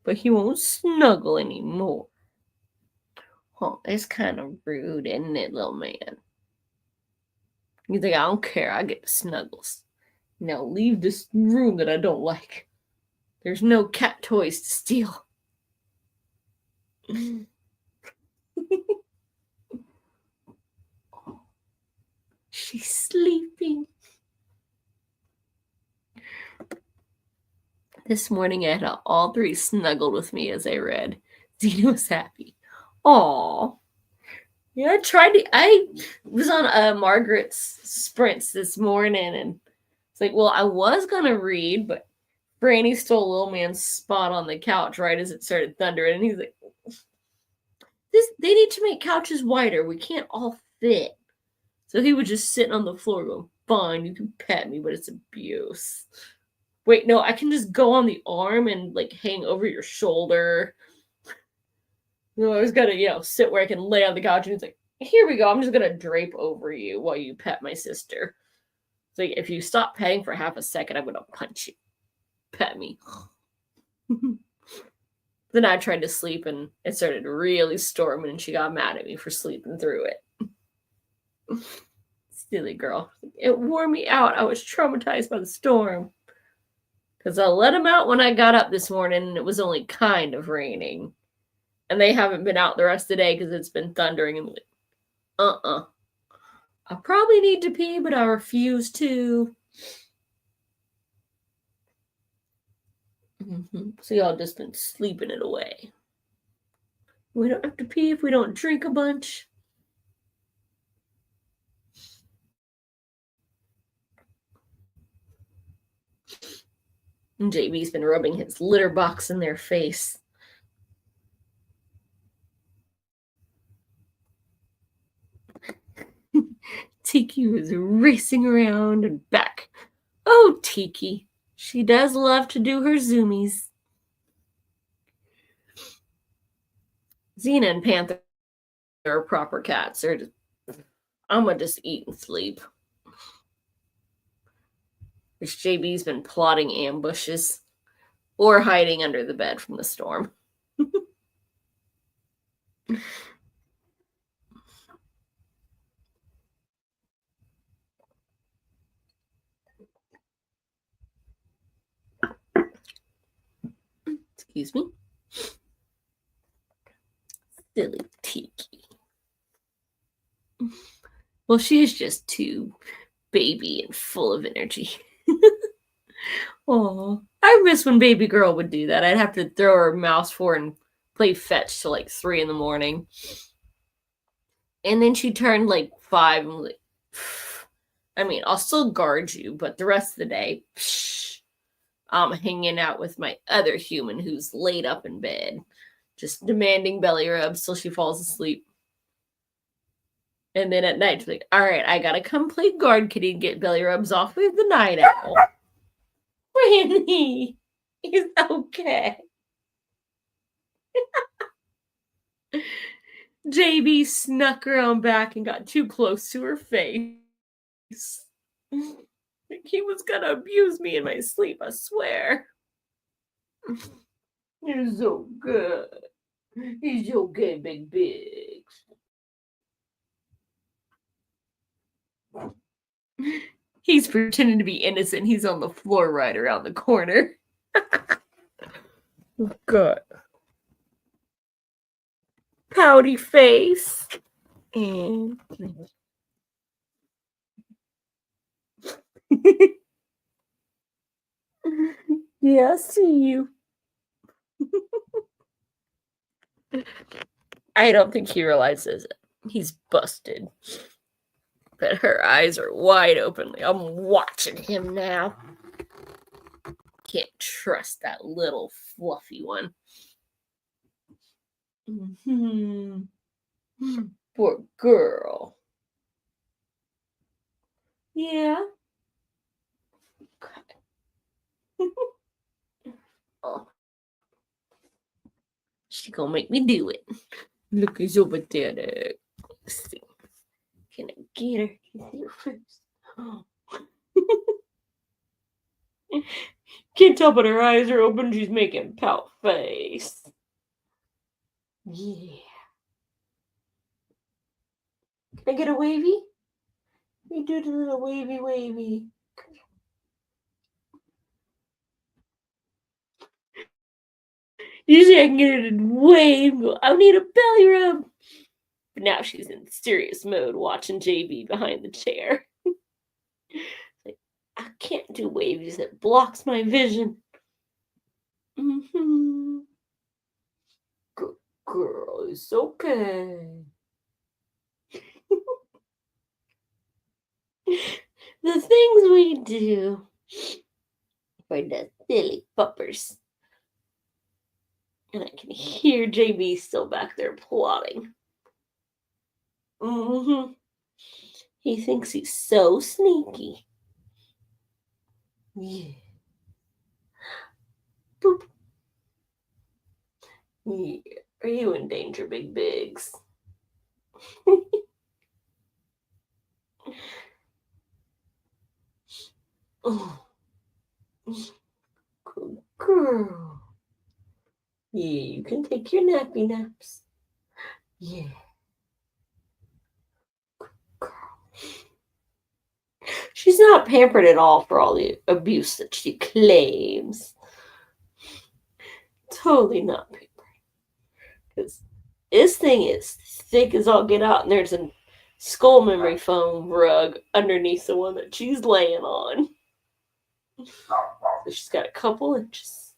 But he won't snuggle anymore. Oh, it's kind of rude, isn't it, little man? You think I don't care? I get the snuggles. Now leave this room that I don't like. There's no cat toys to steal. She's sleeping. This morning I had all three snuggled with me as I read. Zena was happy. Aww. Yeah, I was on Margaret's sprints this morning, and it's like, well, I was gonna read, but Franny stole little man's spot on the couch right as it started thundering, and he's like, they need to make couches wider. We can't all fit. So he was just sitting on the floor going, fine, you can pet me, but it's abuse. Wait, no, I can just go on the arm and hang over your shoulder. No, I was gonna, sit where I can lay on the couch, and he's like, here we go, I'm just gonna drape over you while you pet my sister. It's like, if you stop petting for half a second, I'm gonna punch you. Pet me. Then I tried to sleep, and it started really storming, and she got mad at me for sleeping through it. Silly girl. It wore me out. I was traumatized by the storm. Because I let him out when I got up this morning, and it was only kind of raining. And they haven't been out the rest of the day because it's been thundering. And I probably need to pee, but I refuse to. So y'all just been sleeping it away. We don't have to pee if we don't drink a bunch. And JB's been rubbing his litter box in their face. Tiki was racing around and back. Oh, Tiki. She does love to do her zoomies. Xena and Panther are proper cats. They're just, I'm gonna just eat and sleep. Which JB's been plotting ambushes or hiding under the bed from the storm. Excuse me. Silly Tiki. Well, she is just too baby and full of energy. Oh, I miss when baby girl would do that. I'd have to throw her mouse for and play fetch till 3 a.m. And then she turned 5 and was like, I mean, I'll still guard you, but the rest of the day, I'm hanging out with my other human who's laid up in bed, just demanding belly rubs till she falls asleep. And then at night, she's like, all right, I gotta come play guard kitty and get belly rubs off with the night owl. Randy, he's okay. JB snuck around back and got too close to her face. He was gonna abuse me in my sleep, I swear. You're so good. He's okay, Big Bigs. He's pretending to be innocent. He's on the floor right around the corner. God. Pouty face. And yeah, I see you. I don't think he realizes it. He's busted. But her eyes are wide open. I'm watching him now. Can't trust that little fluffy one. Poor girl. Yeah. She gonna make me do it. Look, he's so pathetic. Let's see. Can I get her? Get her first. Oh. Can't tell, but her eyes are open. She's making pout face. Yeah. Can I get a wavy? We do the little wavy. Usually I can get her to wave. I need a belly rub. But now she's in serious mode watching JB behind the chair. Like, I can't do wavies. It blocks my vision. Good girl, it's okay. The things we do for the silly puppers. And I can hear JB still back there plotting. He thinks he's so sneaky. Yeah. Boop. Yeah. Are you in danger, Big Bigs? Oh. Good girl. Yeah, you can take your nappy naps. Yeah. Good girl. She's not pampered at all for all the abuse that she claims. Totally not pampered. Because this thing is thick as all get out, and there's a skull memory foam rug underneath the one that she's laying on. So she's got a couple inches.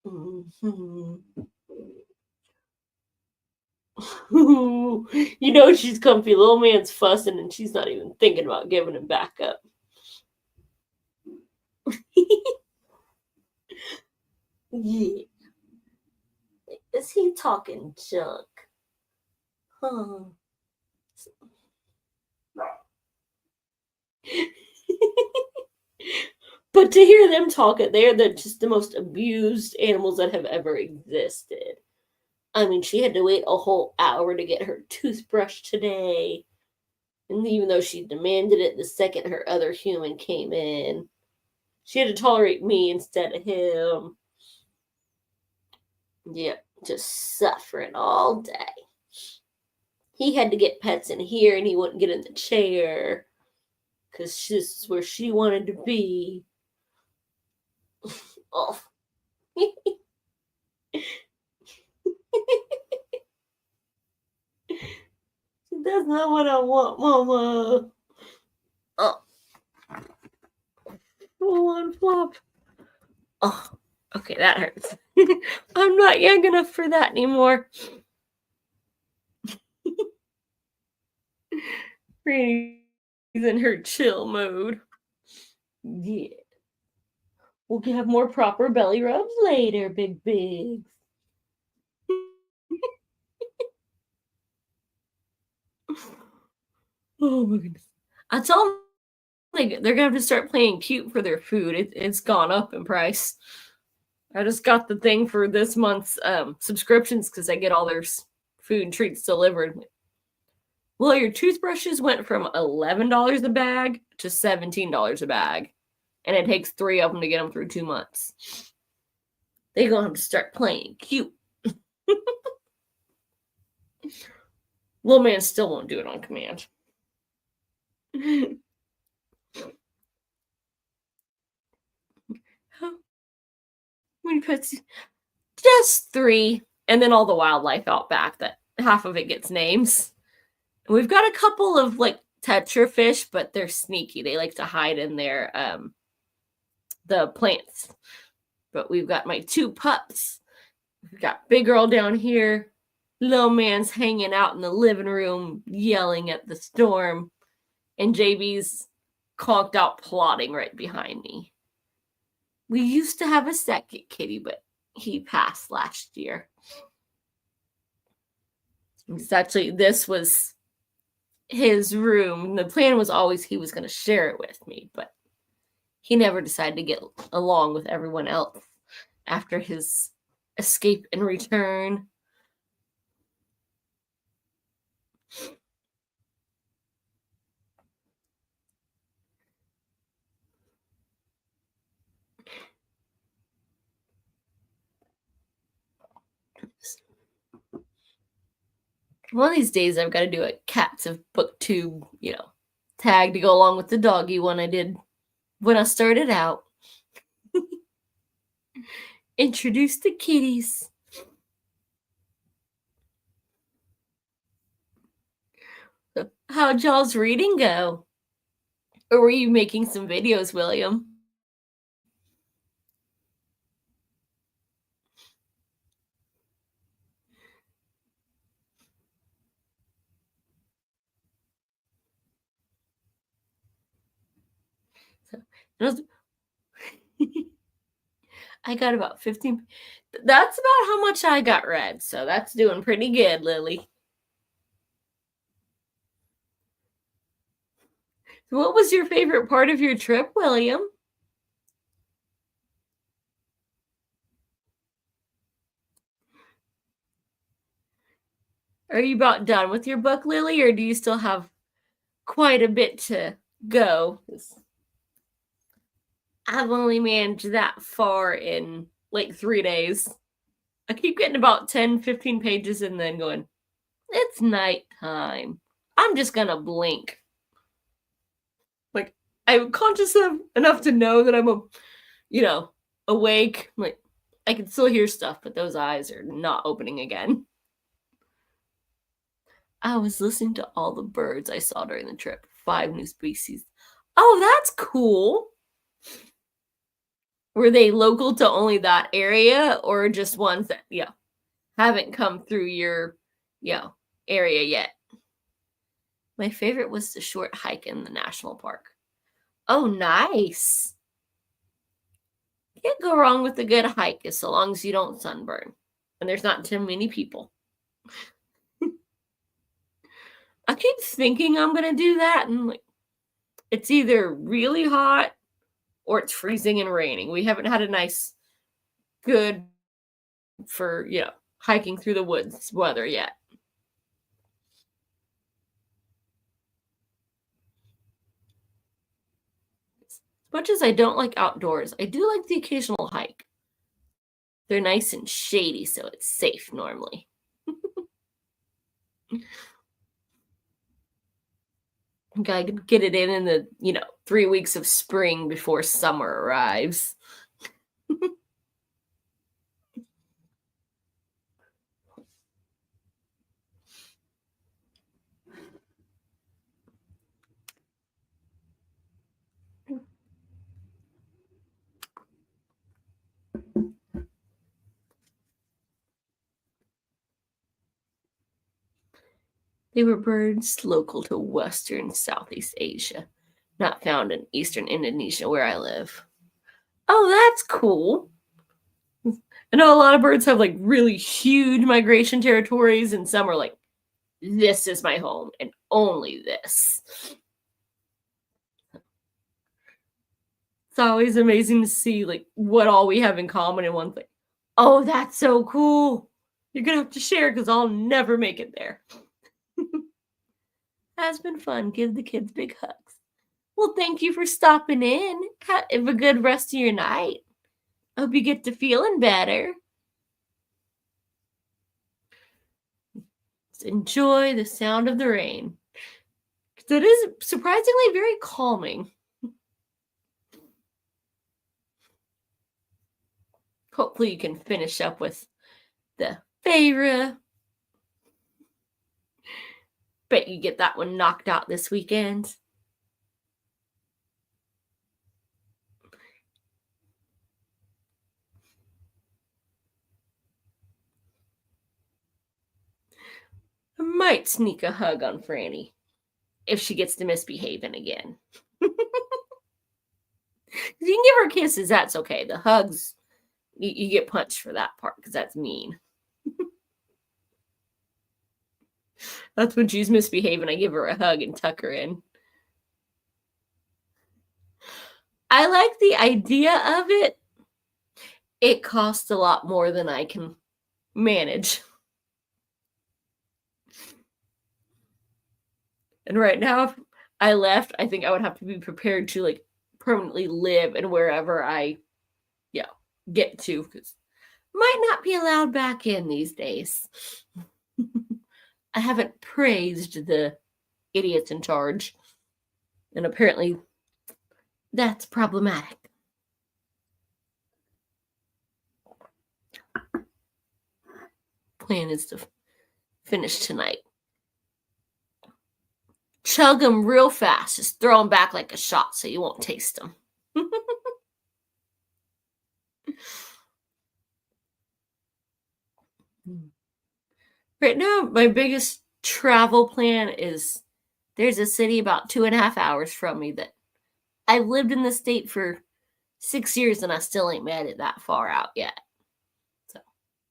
You know she's comfy. Little man's fussing, and she's not even thinking about giving him back up. Yeah. Is he talking junk? Huh. But to hear them talk, they're just the most abused animals that have ever existed. I mean, she had to wait a whole hour to get her toothbrush today. And even though she demanded it the second her other human came in, she had to tolerate me instead of him. Yep, just suffering all day. He had to get pets in here and he wouldn't get in the chair because this is where she wanted to be. Oh. That's not what I want, Mama. Oh. Full on flop. Oh, okay, that hurts. I'm not young enough for that anymore. Randy's in her chill mode. Yeah. We'll have more proper belly rubs later, Big Bigs. Oh my goodness. I told them they're going to have to start playing cute for their food. It's gone up in price. I just got the thing for this month's subscriptions because I get all their food and treats delivered. Well, your toothbrushes went from $11 a bag to $17 a bag. And it takes 3 of them to get them through 2 months. They're going to have to start playing cute. Little man still won't do it on command. How many pets? Just 3. And then all the wildlife out back that half of it gets names. We've got a couple of tetra fish, but they're sneaky. They like to hide in their the plants. But we've got my 2 pups. We've got Big Girl down here. Little man's hanging out in the living room, yelling at the storm. And JB's conked out plotting right behind me. We used to have a second kitty, but he passed last year. This was his room. The plan was always he was going to share it with me, but he never decided to get along with everyone else after his escape and return. One of these days, I've got to do a Cats of Booktube, tag to go along with the doggy one I did when I started out. Introduce the kitties. How'd y'all's reading go? Or were you making some videos, William? I got about 15. That's about how much I got read, so that's doing pretty good, Lily. What was your favorite part of your trip, William? Are you about done with your book, Lily, or do you still have quite a bit to go? I've only managed that far in like 3 days. I keep getting about 10, 15 pages and then going, it's nighttime. I'm just going to blink. Like, I'm conscious enough to know that I'm, awake. Like, I can still hear stuff, but those eyes are not opening again. I was listening to all the birds I saw during the trip. 5 new species. Oh, that's cool. Were they local to only that area or just ones that, haven't come through your, area yet? My favorite was the short hike in the national park. Oh, nice. Can't go wrong with a good hike as long as you don't sunburn and there's not too many people. I keep thinking I'm going to do that and it's either really hot or it's freezing and raining. We haven't had a nice, good for, hiking through the woods weather yet. As much as I don't like outdoors, I do like the occasional hike. They're nice and shady, so it's safe normally. Gotta get it in the, 3 weeks of spring before summer arrives. They were birds local to Western Southeast Asia, not found in Eastern Indonesia where I live. Oh, that's cool. I know a lot of birds have like really huge migration territories, and some are like, this is my home and only this. It's always amazing to see like what all we have in common in one thing. Oh, that's so cool. You're going to have to share because I'll never make it there. Has been fun. Give the kids big hugs. Well, thank you for stopping in. Have a good rest of your night. Hope you get to feeling better. Just enjoy the sound of the rain. It is surprisingly very calming. Hopefully you can finish up with the Feyre. Bet you get that one knocked out this weekend. I might sneak a hug on Franny if she gets to misbehaving again. You can give her kisses, that's okay. The hugs, you get punched for that part because that's mean. That's when she's misbehaving. I give her a hug and tuck her in. I like the idea of it. it costs a lot more than I can manage. And right now, if I left, I think I would have to be prepared to like permanently live in wherever I, yeah, get to, because might not be allowed back in these days. I haven't praised the idiots in charge, and apparently that's problematic. Plan is to finish tonight. Chug them real fast. Just throw them back like a shot so you won't taste them. Right now, my biggest travel plan is there's a city about 2.5 hours from me that I've lived in the state for 6 years and I still ain't made it that far out yet. So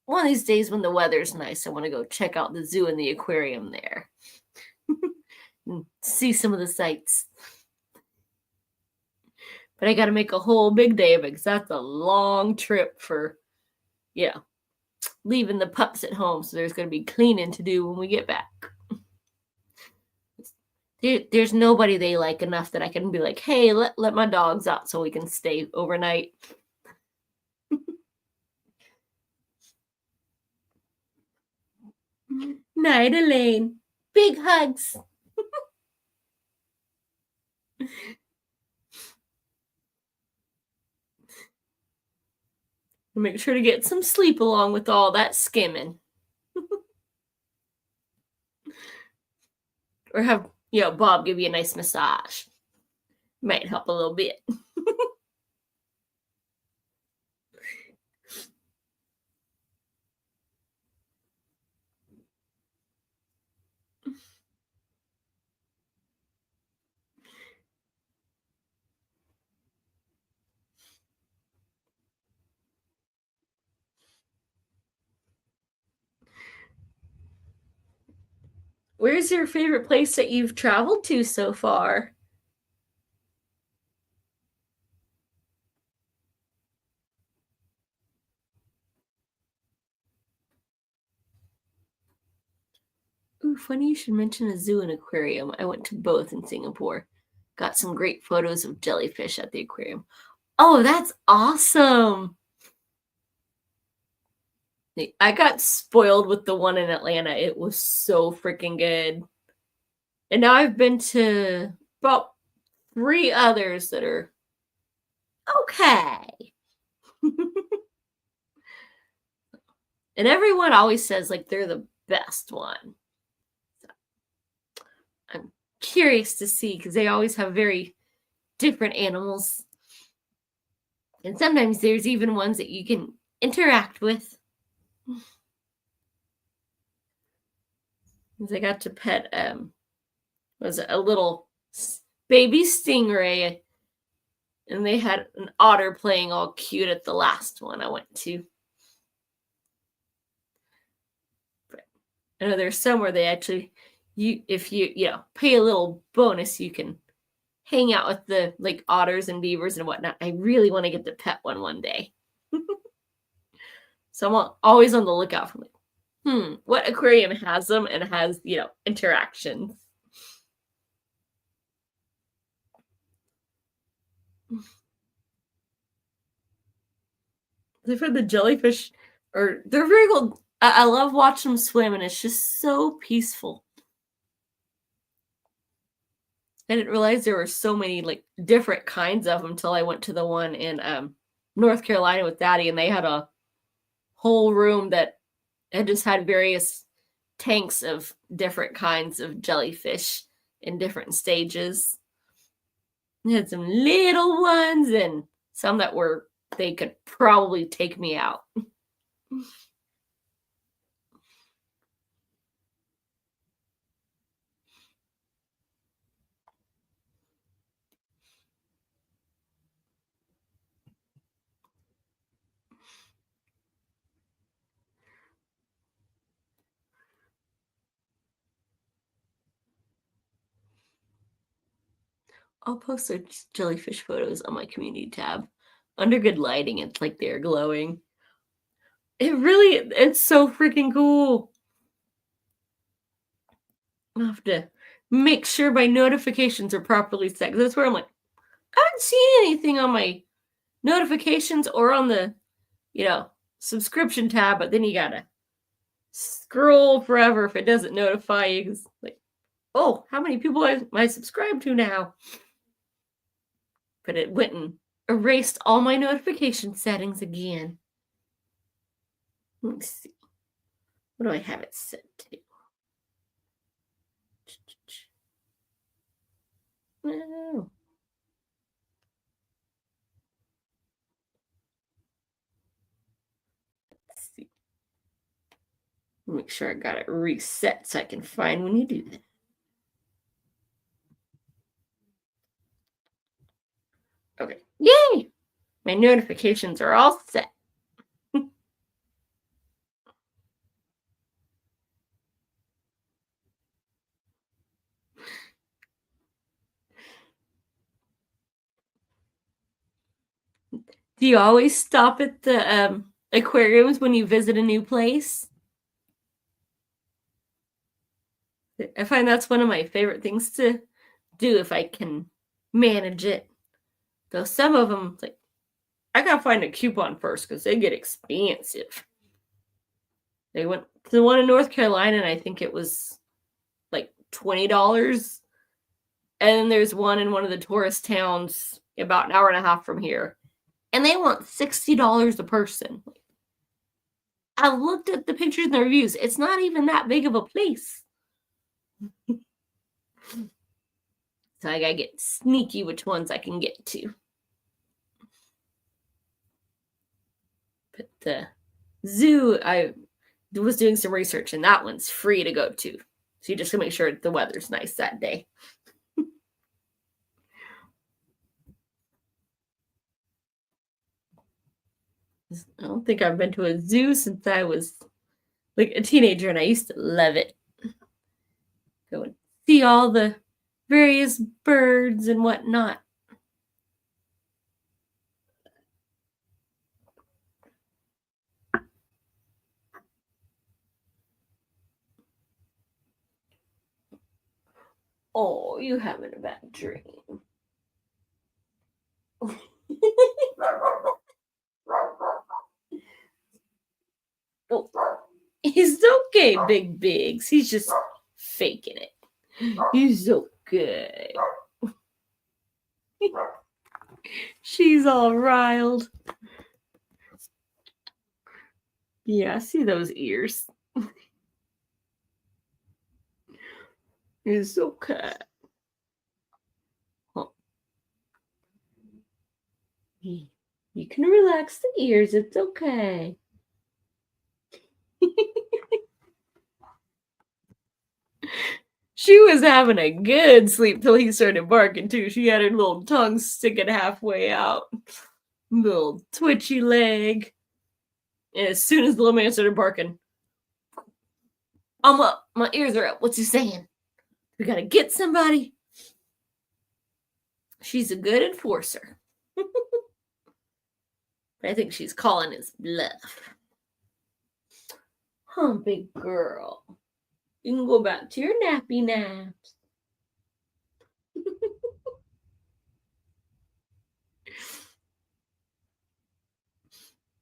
one of these days when the weather's nice, I want to go check out the zoo and the aquarium there. And see some of the sights. But I got to make a whole big day of it because that's a long trip for, yeah, leaving the pups at home. So there's going to be cleaning to do when we get back. There's nobody they like enough that I can be like, hey, let my dogs out so we can stay overnight. Night, Elaine. Big hugs. Make sure to get some sleep along with all that skimming. Or have, Bob give you a nice massage. Might help a little bit. Where's your favorite place that you've traveled to so far? Ooh, funny you should mention a zoo and aquarium. I went to both in Singapore. Got some great photos of jellyfish at the aquarium. Oh, that's awesome. I got spoiled with the one in Atlanta. It was so freaking good. And now I've been to about 3 others that are okay. And everyone always says like they're the best one. So I'm curious to see because they always have very different animals. And sometimes there's even ones that you can interact with. Because I got to pet was a little baby stingray, and they had an otter playing all cute at the last one I went to. But I know there's somewhere they actually, if you pay a little bonus, you can hang out with the like otters and beavers and whatnot. I really want to get to pet one day. So I'm always on the lookout for like, what aquarium has them and has, interactions. They've had the jellyfish, or they're very cool. I love watching them swim, and it's just so peaceful. I didn't realize there were so many like different kinds of them until I went to the one in North Carolina with Daddy, and they had a whole room that had just had various tanks of different kinds of jellyfish in different stages. They had some little ones and some that were they could probably take me out. I'll post their jellyfish photos on my community tab. under good lighting, it's like they're glowing. It's so freaking cool. I'll have to make sure my notifications are properly set. 'Cause that's where I'm like, I haven't seen anything on my notifications or on the, subscription tab, but then you gotta scroll forever if it doesn't notify you. 'Cause like, oh, how many people am I subscribed to now? But it went and erased all my notification settings again. Let me see. What do I have it set to? No. Let's see. Make sure I got it reset so I can find when you do that. Okay. Yay! My notifications are all set. Do you always stop at the aquariums when you visit a new place? I find that's one of my favorite things to do if I can manage it. Though some of them, like, I gotta find a coupon first because they get expensive. They went to the one in North Carolina, and I think it was like $20. And then there's one in one of the tourist towns about an hour and a half from here, and they want $60 a person. I looked at the pictures and the reviews. It's not even that big of a place. So I gotta get sneaky which ones I can get to. But the zoo, I was doing some research, and that one's free to go to. So you just gotta make sure the weather's nice that day. I don't think I've been to a zoo since I was like a teenager, and I used to love it. Go and see all the various birds and whatnot. Oh, you having a bad dream. Oh, he's okay, Big Bigs. He's just faking it. He's so good. She's all riled. Yeah, I see those ears. It's okay. Oh. You can relax the ears. It's okay. She was having a good sleep till he started barking too. She had her little tongue sticking halfway out. Little twitchy leg. And as soon as the little man started barking, I'm up. My ears are up. What's he saying? We gotta get somebody. She's a good enforcer. I think she's calling his bluff. Huh, big girl. You can go back to your nappy naps.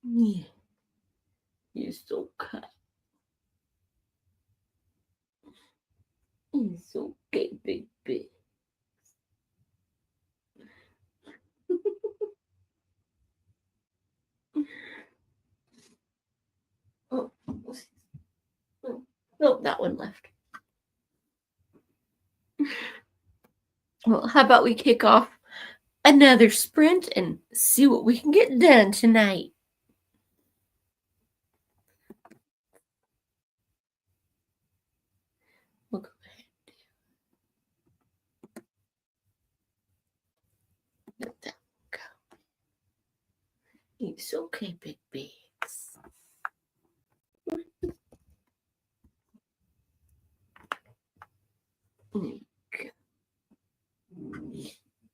Yeah. You're so cut. It's okay, big big. Oh, no, that one left. Well, how about we kick off another sprint and see what we can get done tonight? We'll go ahead. Let that go. It's okay, big bigs.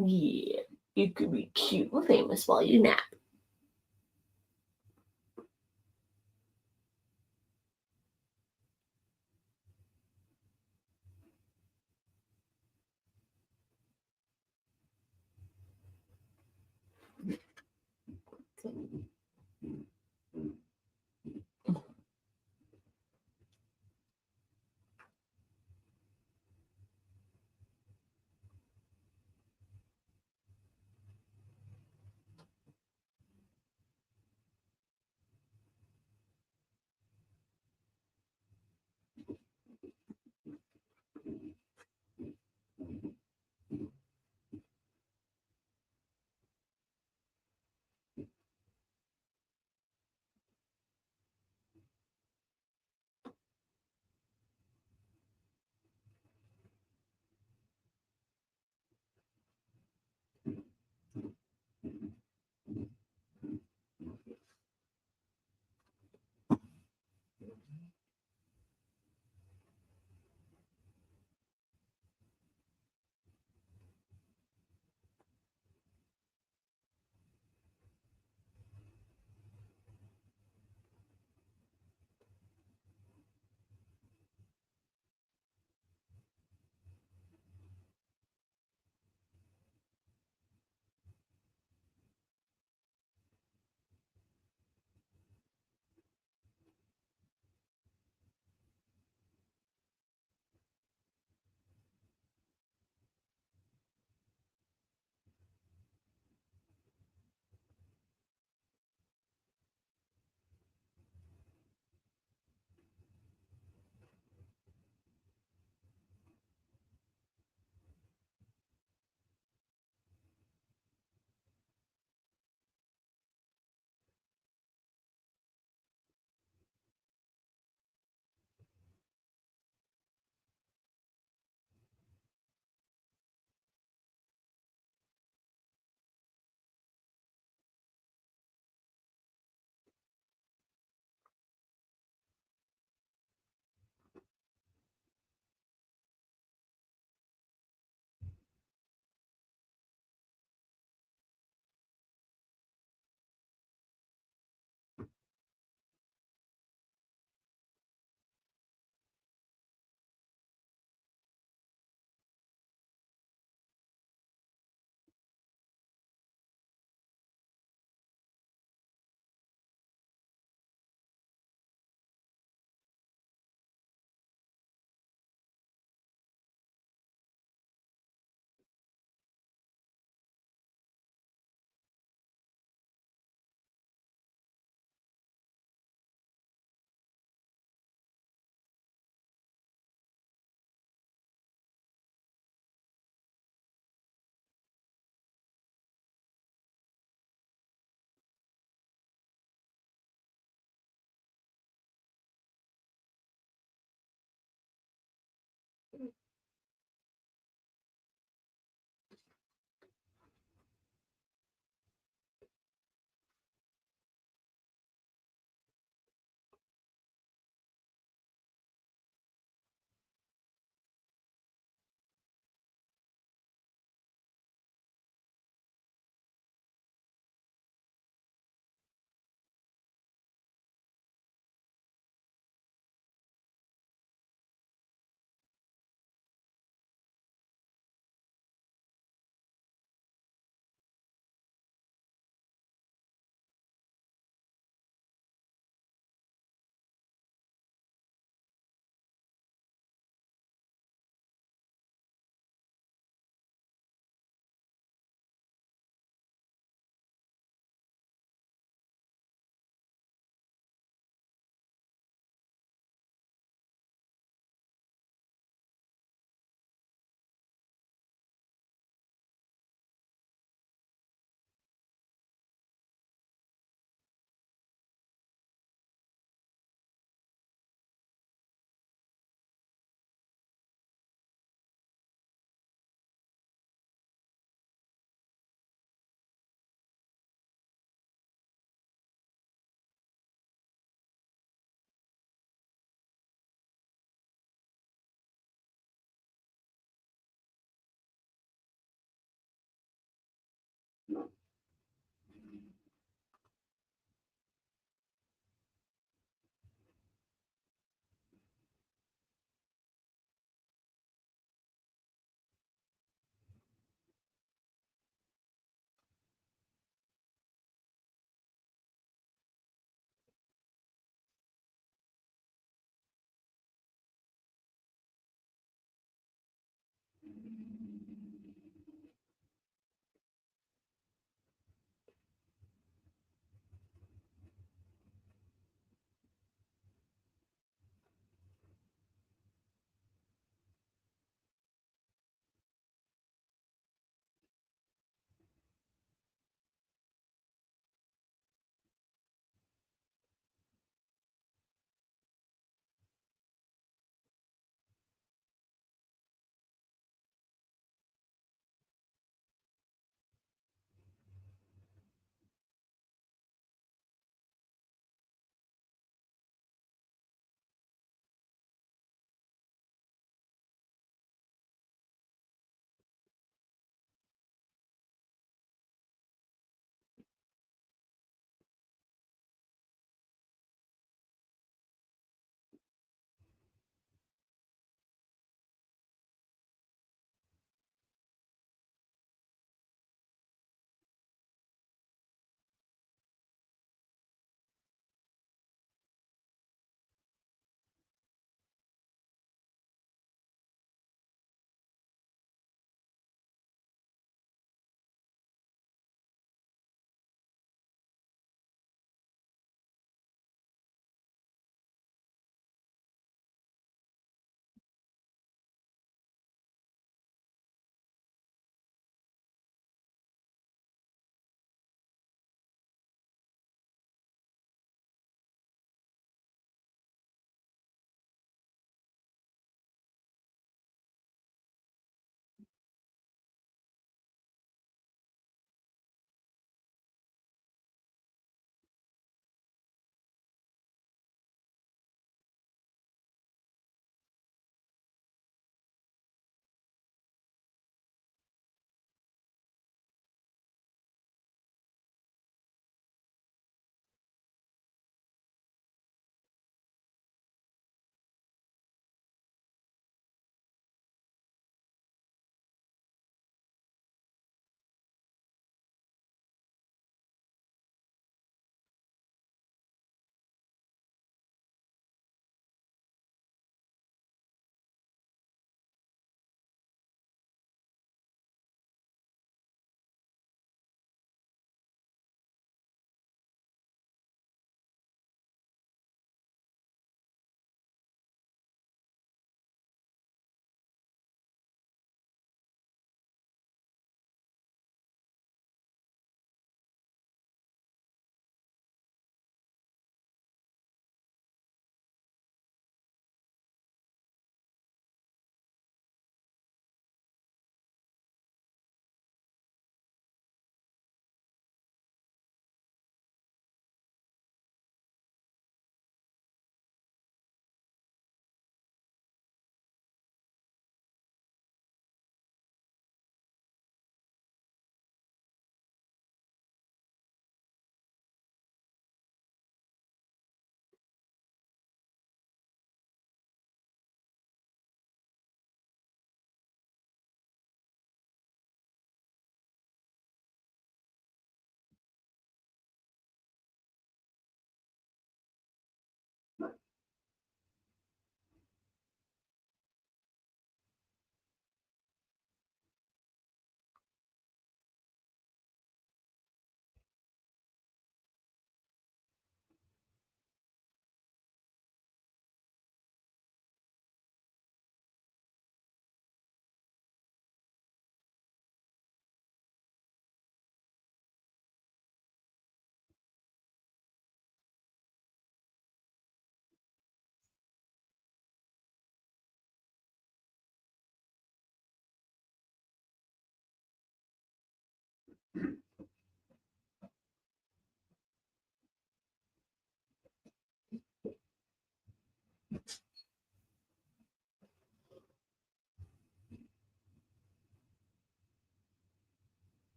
Yeah, you could be cute and famous while you nap.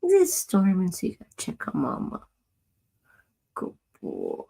This storm and so you gotta check on Mama. Good boy.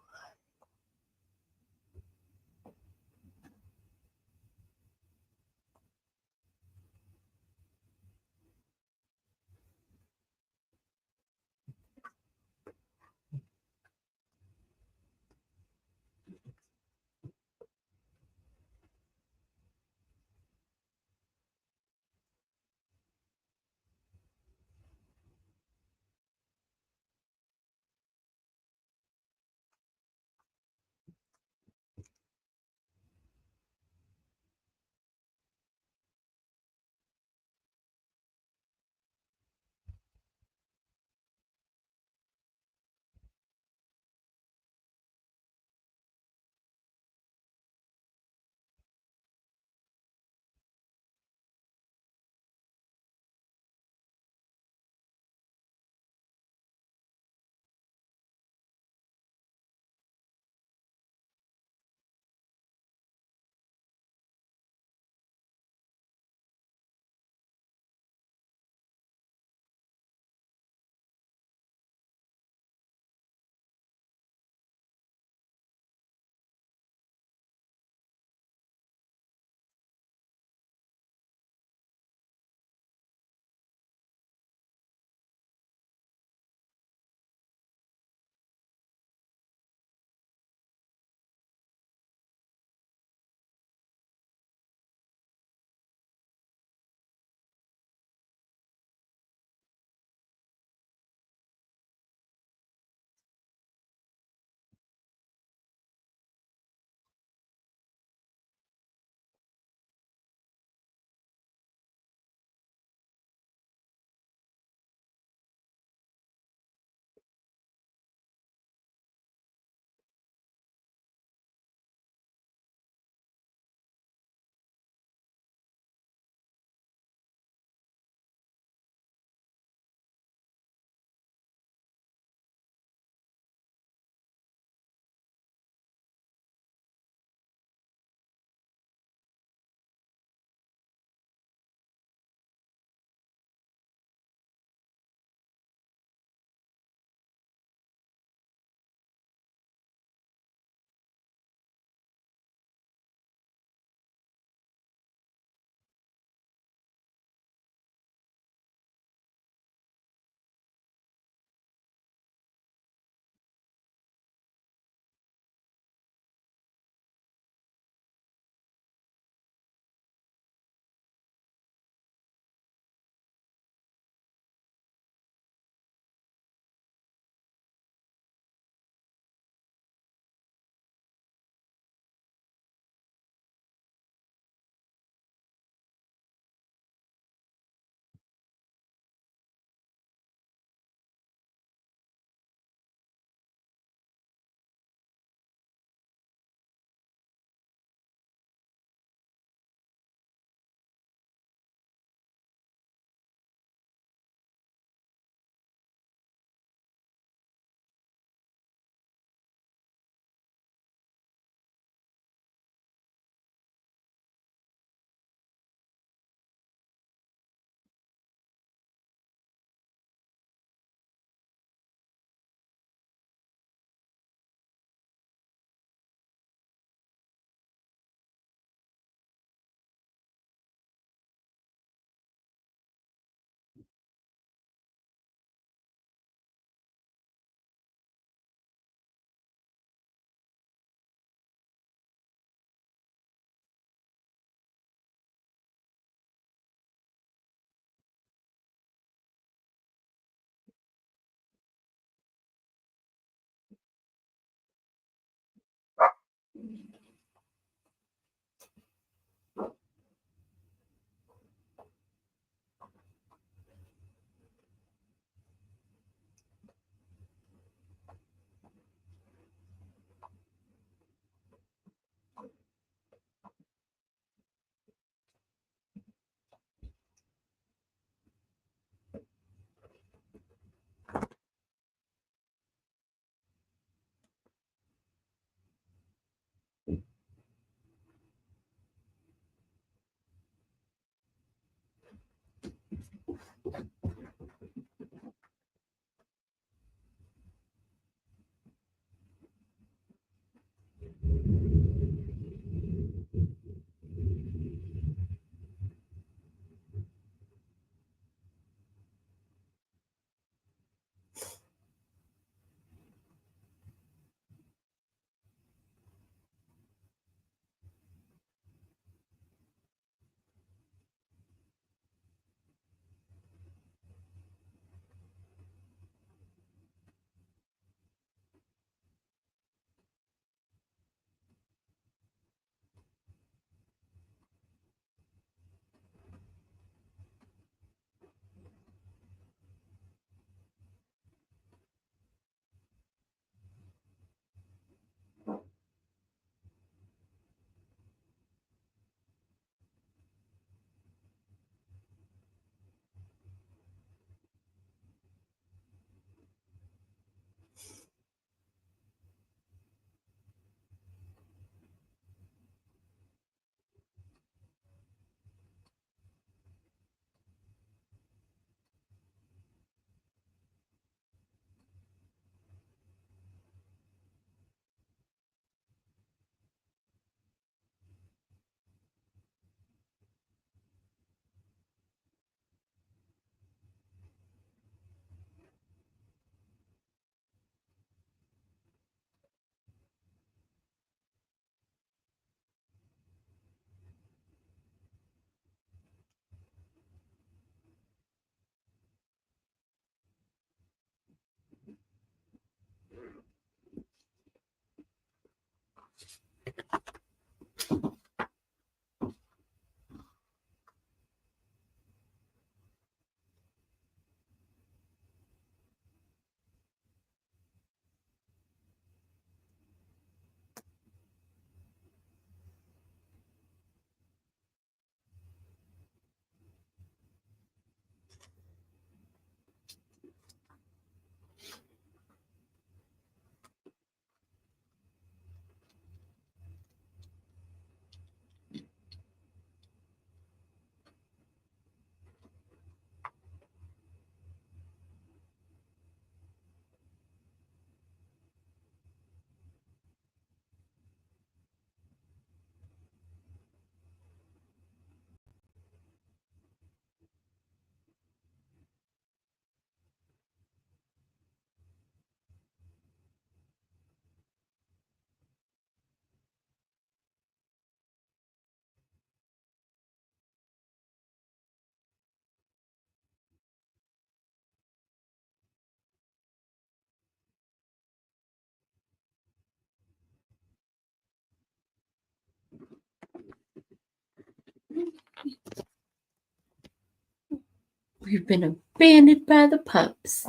We've been abandoned by the pups.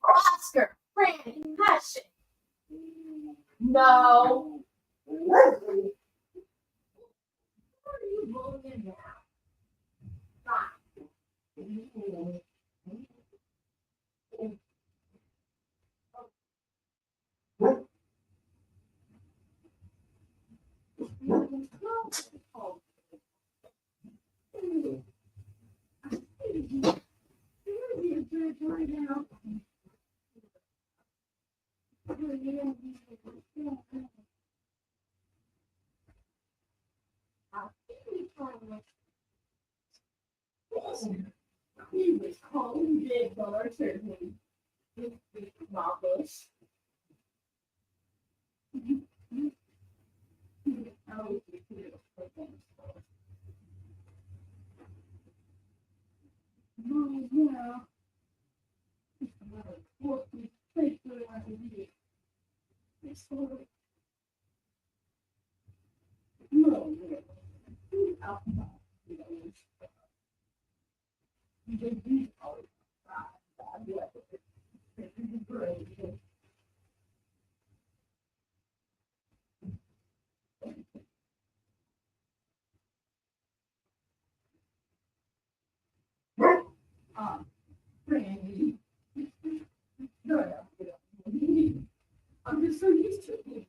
Oscar, Franny, hush it. No. What are you bullying now? He was calling big Barter Marcos. Brandy. I'm just so used to it.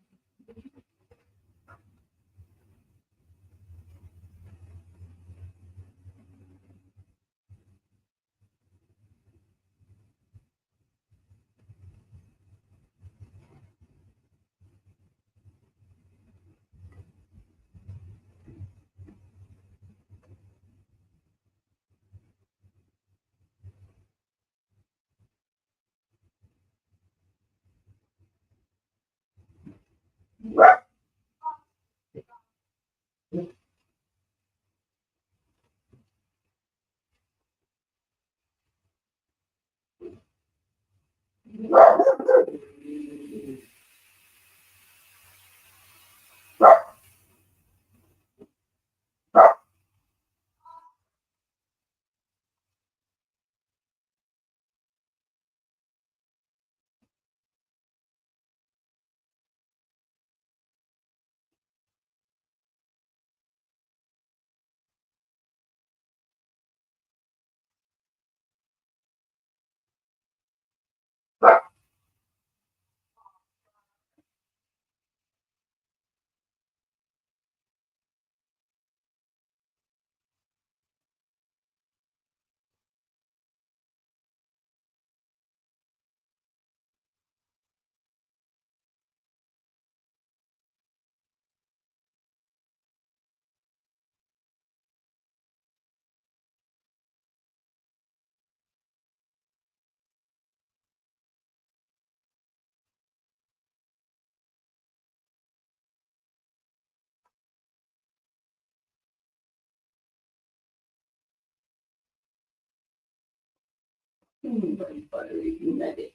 Buttery nugget.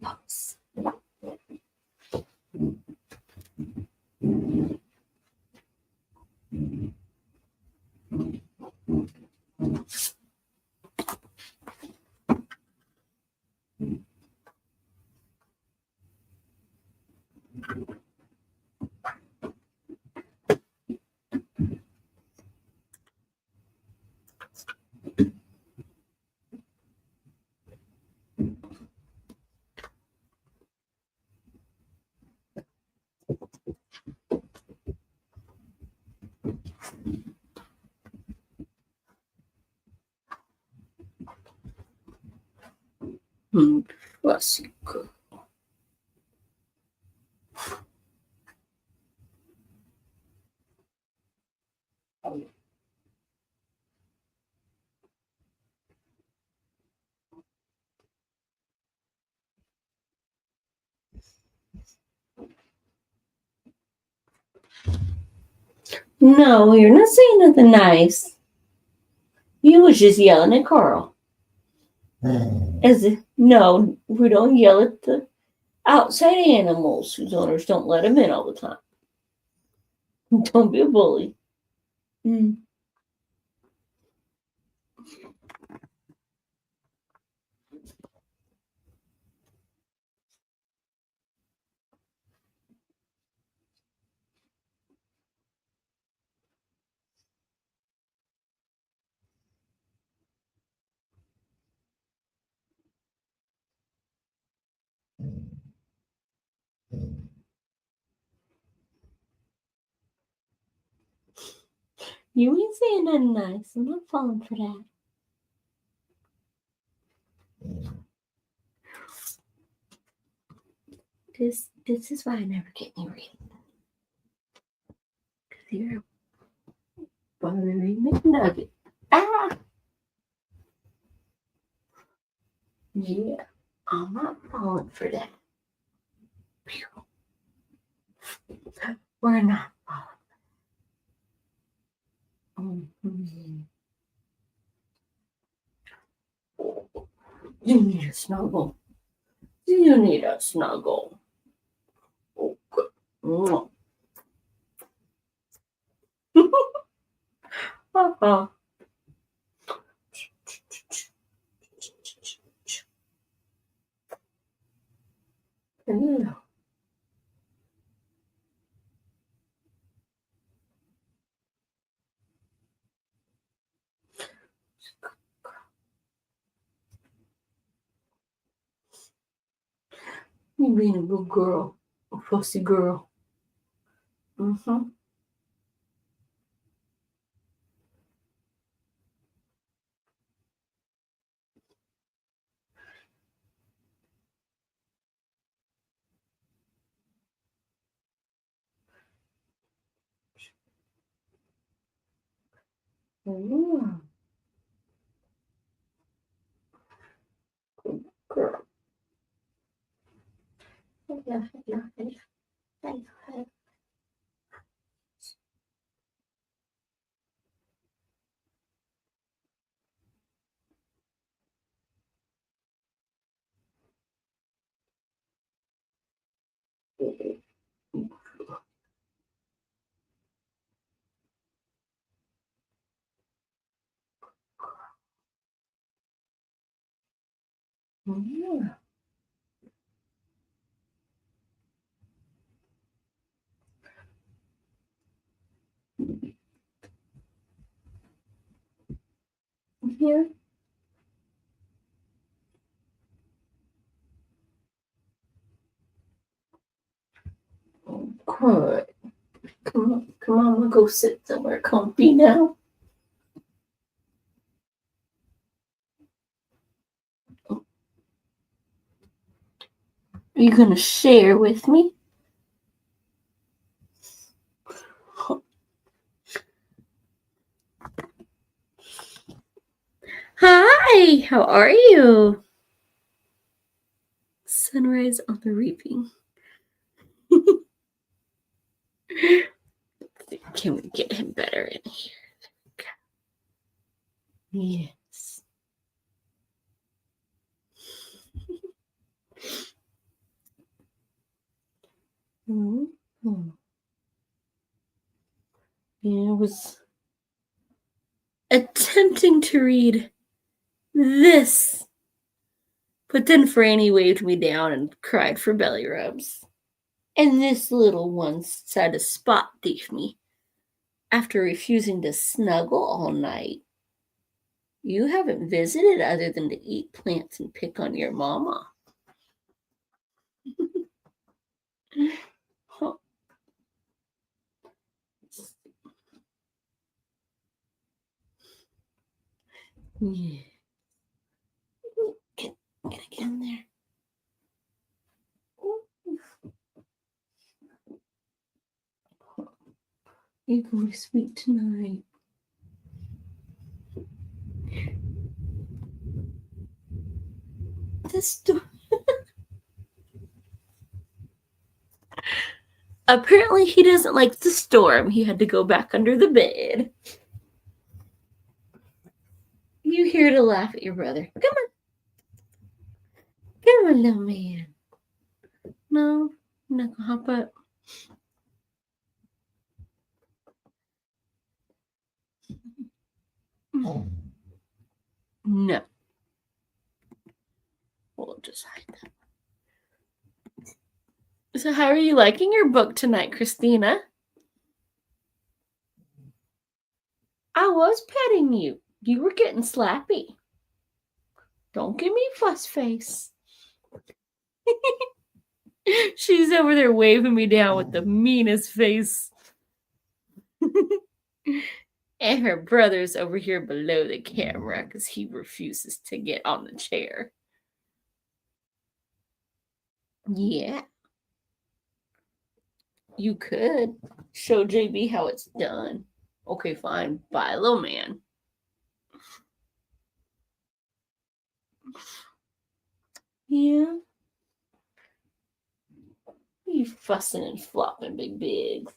Pups. Clásico. No, you're not saying nothing nice. You was just yelling at Carl. As if, no, we don't yell at the outside animals whose owners don't let them in all the time. Don't be a bully. Mm. You ain't saying nothing nice. I'm not falling for that. This is why I never get any reading. Because you're a buttery McNugget. Ah! Yeah, I'm not falling for that. We're not falling. Mm-hmm. You need a snuggle. You need a snuggle. Okay. Uh-huh. Hello. You being a good girl. A fussy girl. Mm-hmm. Mm. Good girl. Hello, hello, hello, hello, hello. Yeah. Here. Good. Come on, we'll go sit somewhere comfy now. Are you gonna share with me? Hi, how are you? Sunrise on the reaping. Can we get him better in here? Yes. Mm-hmm. I was attempting to read this, but then Franny waved me down and cried for belly rubs. And this little one tried to spot thief me after refusing to snuggle all night. You haven't visited other than to eat plants and pick on your mama. Huh. Yeah. Get in there. You're going to sleep tonight. This door. Apparently, he doesn't like the storm. He had to go back under the bed. You here to laugh at your brother. Come on. Come on, little man. No, I'm not gonna hop up. No. We'll just hide that. So, how are you liking your book tonight, Christina? I was petting you. You were getting slappy. Don't give me fuss face. She's over there waving me down with the meanest face. And her brother's over here below the camera because he refuses to get on the chair. Yeah. You could show JB how it's done. Okay, fine. Bye, little man. Yeah. You fussing and flopping, big.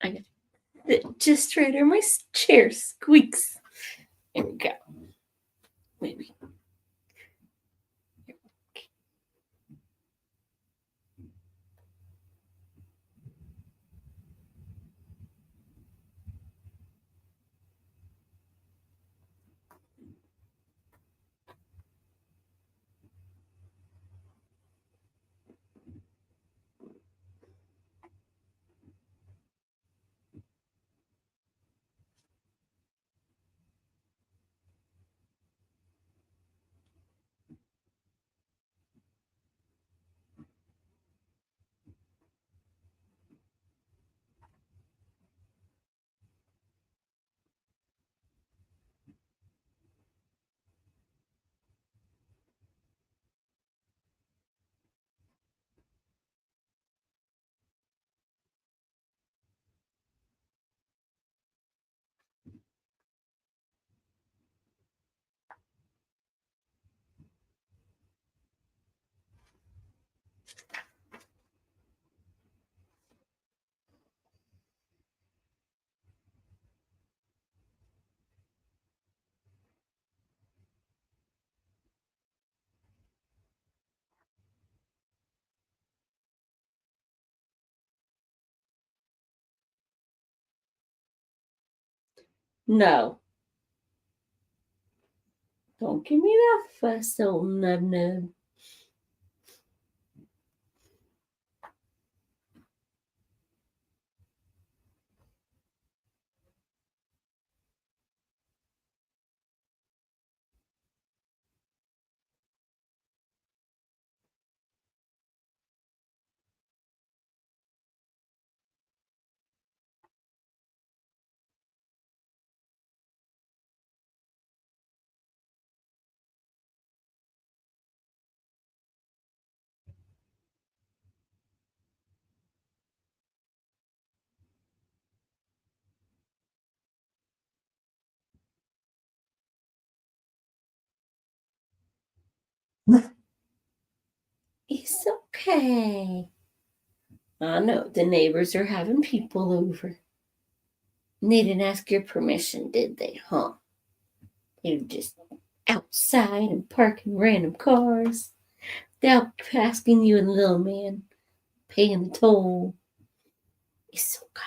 I got it just right where my chair squeaks. There we go. Maybe. No. Don't give me that fuss, old nub. It's okay. I know the neighbors are having people over. They didn't ask your permission, did they, huh? They were just outside and parking random cars without asking you and the little man paying the toll. It's okay.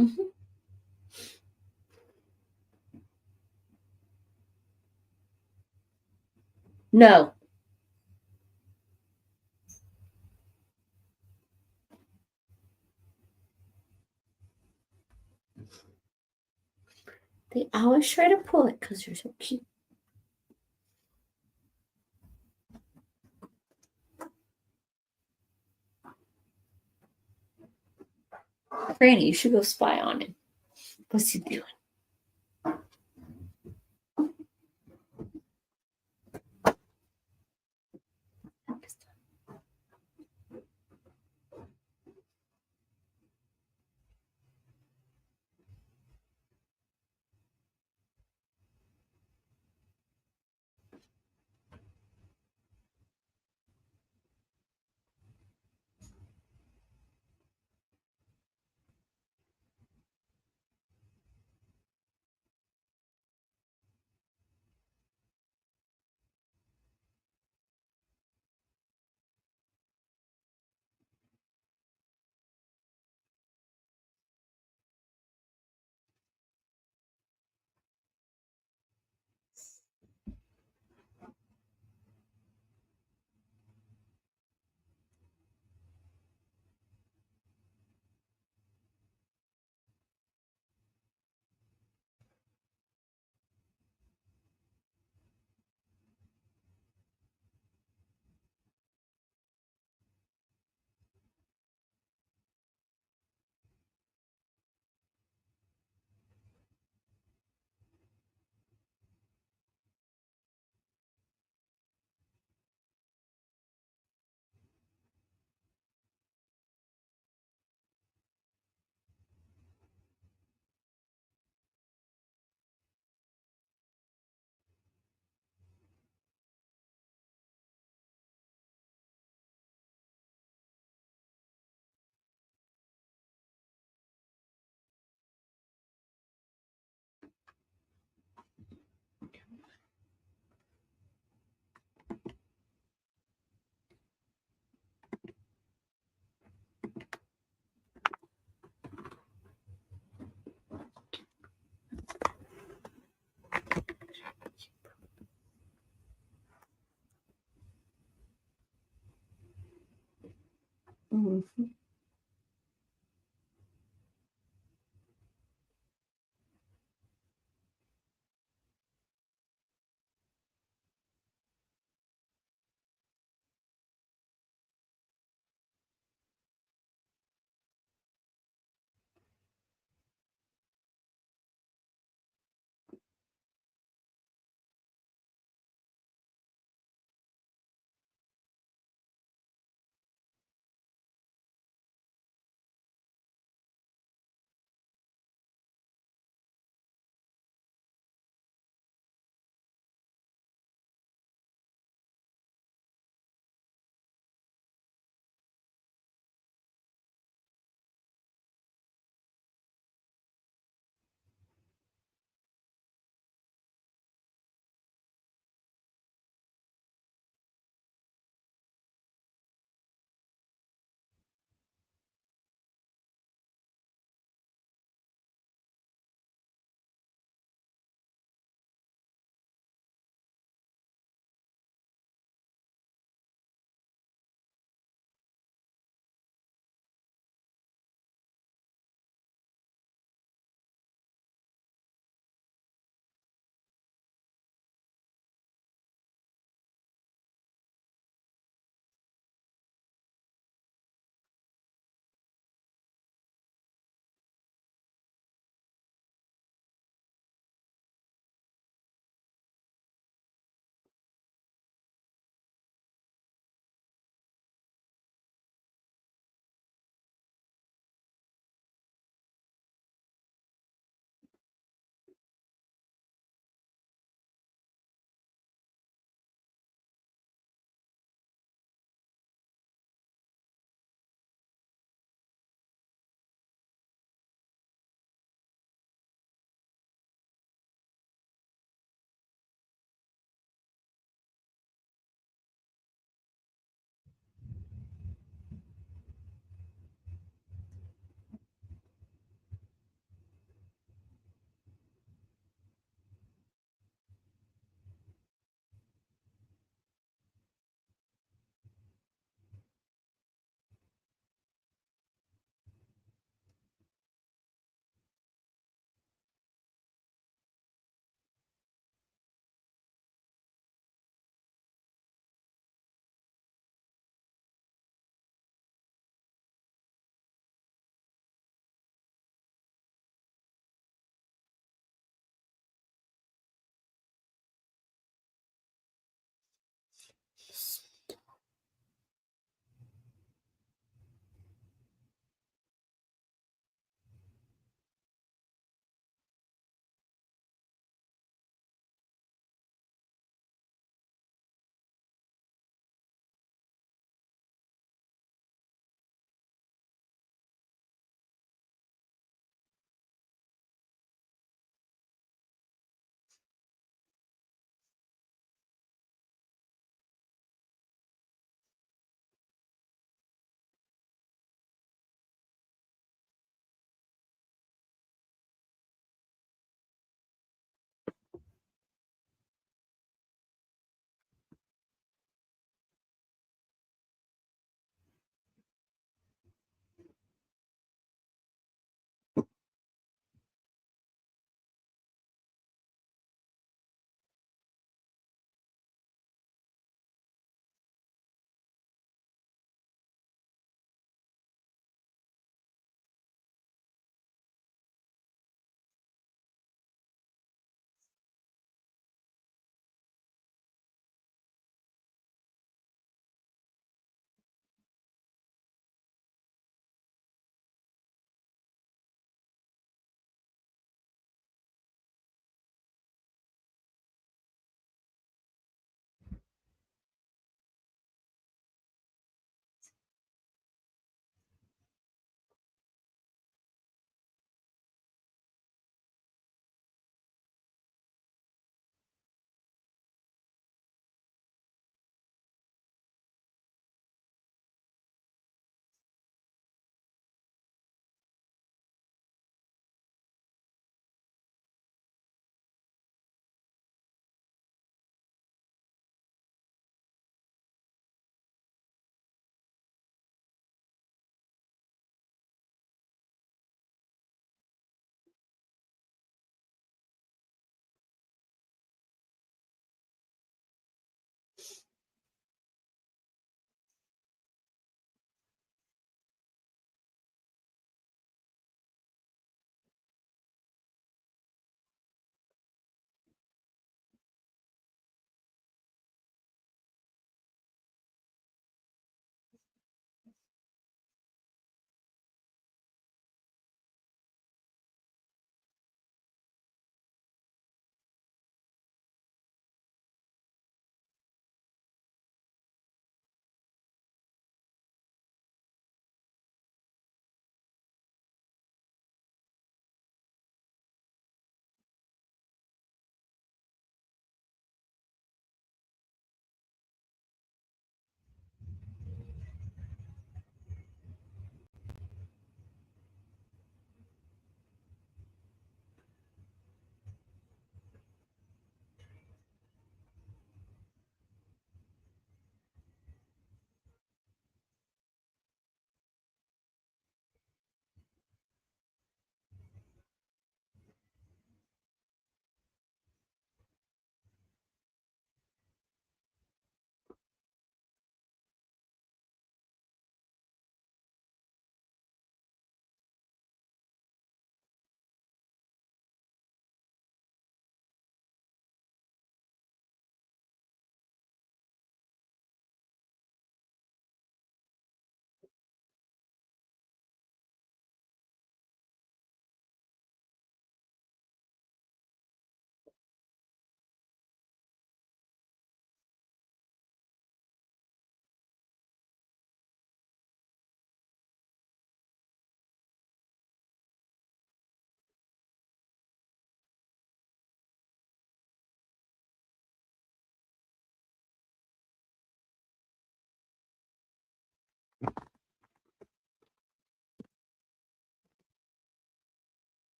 Mm-hmm. No. They always try to pull it because you're so cute. Granny, you should go spy on him. What's he doing? Mm-hmm.